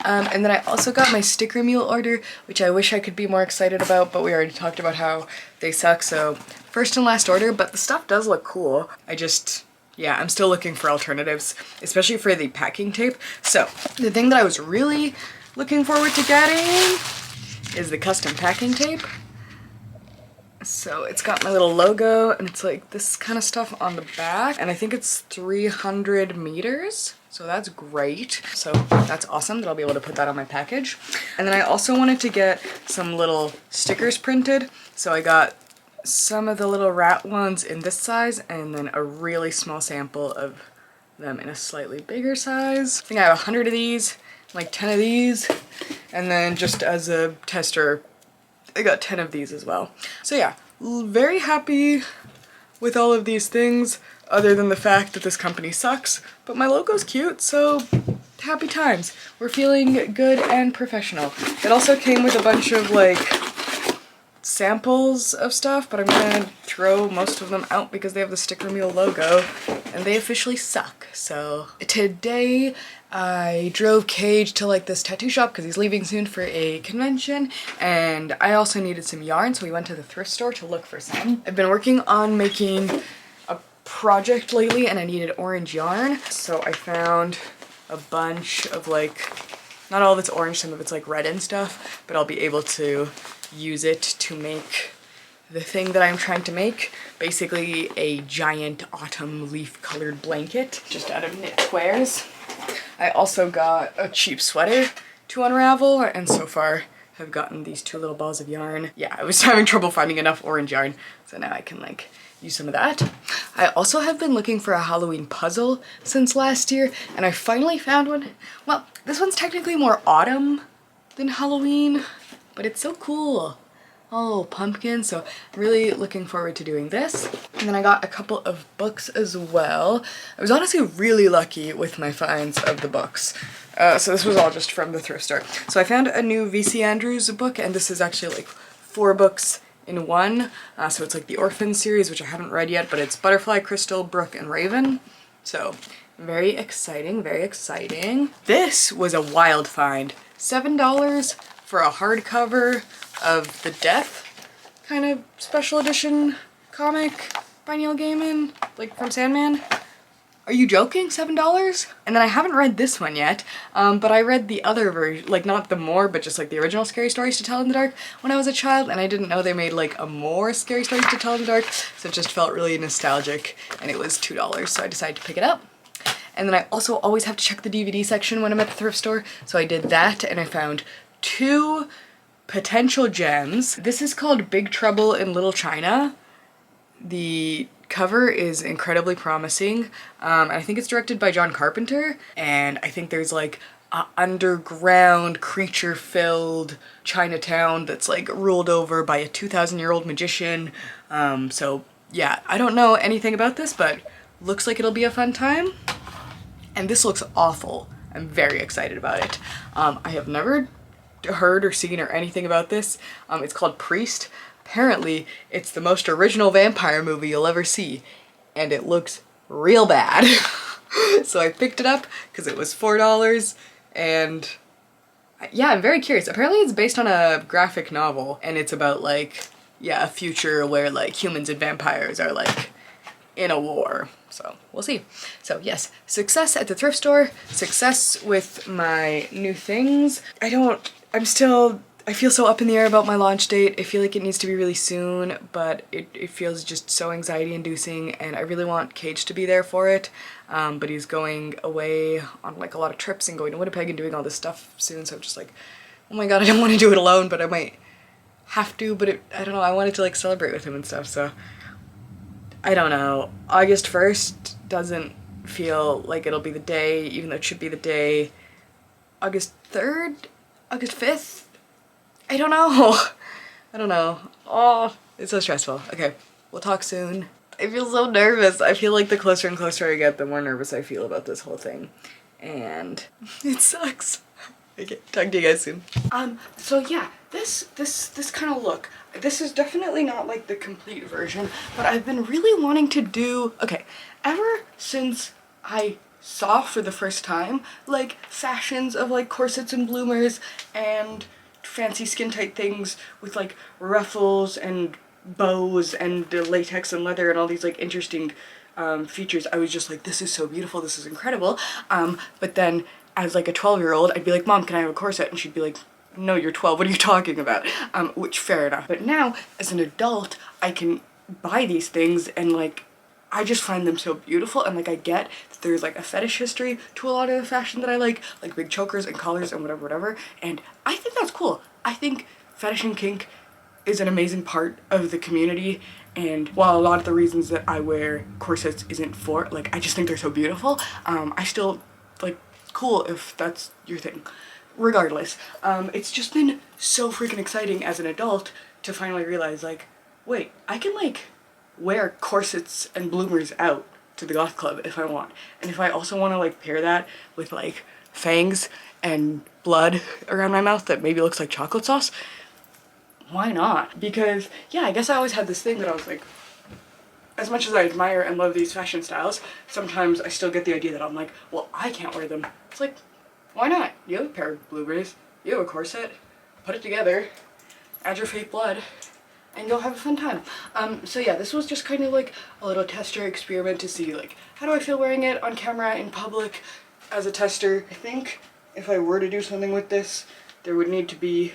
And then I also got my sticker mule order, which I wish I could be more excited about, but we already talked about how they suck, so first and last order, but the stuff does look cool. Yeah, I'm still looking for alternatives, especially for the packing tape. So the thing that I was really looking forward to getting is the custom packing tape. So it's got my little logo, and it's like this kind of stuff on the back, and I think it's 300 meters, so that's great. So that's awesome that I'll be able to put that on my package. And then I also wanted to get some little stickers printed, so I got some of the little rat ones in this size, and then a really small sample of them in a slightly bigger size. I think I have 100 of these, like 10 of these, and then just as a tester, I got 10 of these as well. So yeah, very happy with all of these things, other than the fact that this company sucks, but my logo's cute, so happy times. We're feeling good and professional. It also came with a bunch of like samples of stuff, but I'm gonna throw most of them out because they have the sticker mule logo and they officially suck. So today I drove CAIGE to like this tattoo shop because he's leaving soon for a convention, and I also needed some yarn, so we went to the thrift store to look for some. I've been working on making a project lately and I needed orange yarn, so I found a bunch of like, not all of it's orange, some of it's like red and stuff, but I'll be able to use it to make the thing that I'm trying to make. Basically a giant autumn leaf colored blanket just out of knit squares. I also got a cheap sweater to unravel, and so far have gotten these 2 little balls of yarn. Yeah, I was having trouble finding enough orange yarn, so now I can like use some of that. I also have been looking for a Halloween puzzle since last year, and I finally found one. Well, this one's technically more autumn than Halloween, but it's so cool. Oh, pumpkin, so I'm really looking forward to doing this. And then I got a couple of books as well. I was honestly really lucky with my finds of the books. So this was all just from the thrift store. So I found a new V.C. Andrews book, and this is actually like 4 books in one. So it's like the Orphan series, which I haven't read yet, but it's Butterfly, Crystal, Brook, and Raven. So very exciting, very exciting. This was a wild find. $7 for a hardcover of the Death kind of special edition comic by Neil Gaiman, like from Sandman. Are you joking? $7? And then I haven't read this one yet, but I read the other version, like not the more, but just like the original Scary Stories to Tell in the Dark when I was a child, and I didn't know they made like a more Scary Stories to Tell in the Dark, so it just felt really nostalgic, and it was $2, so I decided to pick it up. And then I also always have to check the DVD section when I'm at the thrift store, so I did that, and I found 2 potential gems. This is called Big Trouble in Little China. The cover is incredibly promising. I think it's directed by John Carpenter, and I think there's like a underground creature-filled Chinatown that's like ruled over by a 2,000-year-old magician. So yeah, I don't know anything about this, but looks like it'll be a fun time. And this looks awful. I'm very excited about it. I have never heard or seen or anything about this. It's called Priest. Apparently, it's the most original vampire movie you'll ever see, and it looks real bad. So I picked it up because it was $4, and yeah, I'm very curious. Apparently it's based on a graphic novel, and it's about like, yeah, a future where like humans and vampires are like in a war. So we'll see. So yes, success at the thrift store, success with my new things. I feel so up in the air about my launch date. I feel like it needs to be really soon, but it feels just so anxiety inducing, and I really want CAIGE to be there for it. But he's going away on like a lot of trips and going to Winnipeg and doing all this stuff soon, so I'm just like, oh my god, I don't want to do it alone, but I might have to, but I don't know, I wanted to like celebrate with him and stuff, so I don't know. August 1st doesn't feel like it'll be the day, even though it should be the day. August 3rd? August 5th? I don't know. I don't know. Oh, it's so stressful. Okay, we'll talk soon. I feel so nervous. I feel like the closer and closer I get, the more nervous I feel about this whole thing. And it sucks. Okay, talk to you guys soon. So yeah, this kind of look, this is definitely not like the complete version, but I've been really wanting to do, okay, ever since I saw for the first time, like, fashions of, like, corsets and bloomers and fancy skin tight things with, like, ruffles and bows and latex and leather and all these, like, interesting features. I was just like, this is so beautiful, this is incredible. But then as, like, a 12-year-old, I'd be like, Mom, can I have a corset? And she'd be like, no, you're 12, what are you talking about? Which, fair enough. But now, as an adult, I can buy these things and, like, I just find them so beautiful, and like I get that there's like a fetish history to a lot of the fashion that I like big chokers and collars and whatever, and I think that's cool. I think fetish and kink is an amazing part of the community, and while a lot of the reasons that I wear corsets isn't for, like, I just think they're so beautiful, I still, like, cool if that's your thing. Regardless, it's just been so freaking exciting as an adult to finally realize, like, wait, I can, like, wear corsets and bloomers out to the goth club if I want. And if I also want to like pair that with like fangs and blood around my mouth that maybe looks like chocolate sauce, why not? Because yeah, I guess I always had this thing that I was like, as much as I admire and love these fashion styles, sometimes I still get the idea that I'm like, well, I can't wear them. It's like, why not? You have a pair of bloomers, you have a corset, put it together, add your fake blood, and you'll have a fun time. So yeah, this was just kind of like a little tester experiment to see like, how do I feel wearing it on camera in public as a tester. I think if I were to do something with this, there would need to be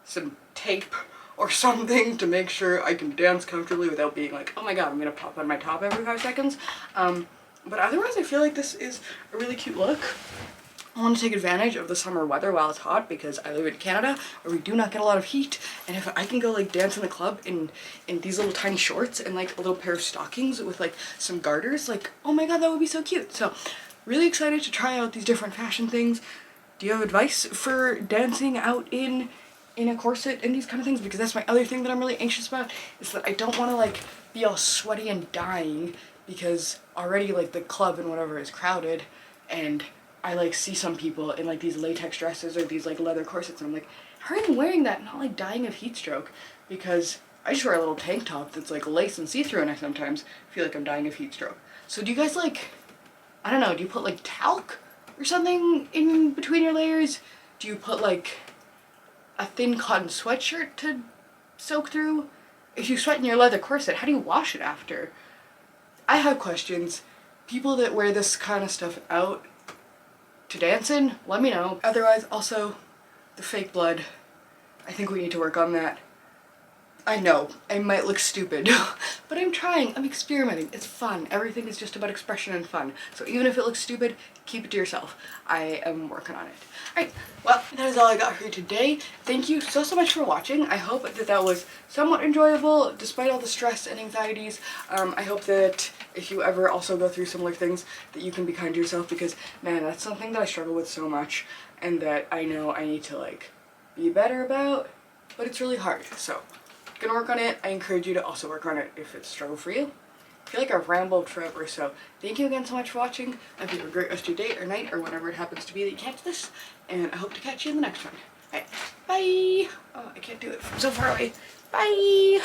some tape or something to make sure I can dance comfortably without being like, oh my god, I'm gonna pop on my top every 5 seconds. But otherwise I feel like this is a really cute look. I want to take advantage of the summer weather while it's hot because I live in Canada where we do not get a lot of heat, and if I can go like dance in the club in these little tiny shorts and like a little pair of stockings with like some garters, like, oh my god, that would be so cute. So really excited to try out these different fashion things. Do you have advice for dancing out in a corset and these kind of things? Because that's my other thing that I'm really anxious about, is that I don't want to like be all sweaty and dying because already like the club and whatever is crowded, and I like see some people in like these latex dresses or these like leather corsets, and I'm like, how are you wearing that and not like dying of heat stroke? Because I just wear a little tank top that's like lace and see-through, and I sometimes feel like I'm dying of heat stroke. So do you guys like, I don't know, do you put like talc or something in between your layers? Do you put like a thin cotton sweatshirt to soak through? If you sweat in your leather corset, how do you wash it after? I have questions. people that wear this kind of stuff out to dance in, let me know. Otherwise, also, the fake blood, I think we need to work on that. I know, I might look stupid, but I'm trying, I'm experimenting, it's fun. Everything is just about expression and fun. So even if it looks stupid, keep it to yourself. I am working on it. Alright, well, that is all I got for you today. Thank you so much for watching. I hope that that was somewhat enjoyable, despite all the stress and anxieties. I hope that if you ever also go through similar things, that you can be kind to yourself, because, man, that's something that I struggle with so much, and that I know I need to, like, be better about, but it's really hard, so gonna work on it. I encourage you to also work on it if it's a struggle for you. I feel like I've rambled forever, so thank you again so much for watching. I hope you have a great rest of your day or night or whenever it happens to be that you catch this, and I hope to catch you in the next one. Alright, bye! Oh, I can't do it from so far away. Bye!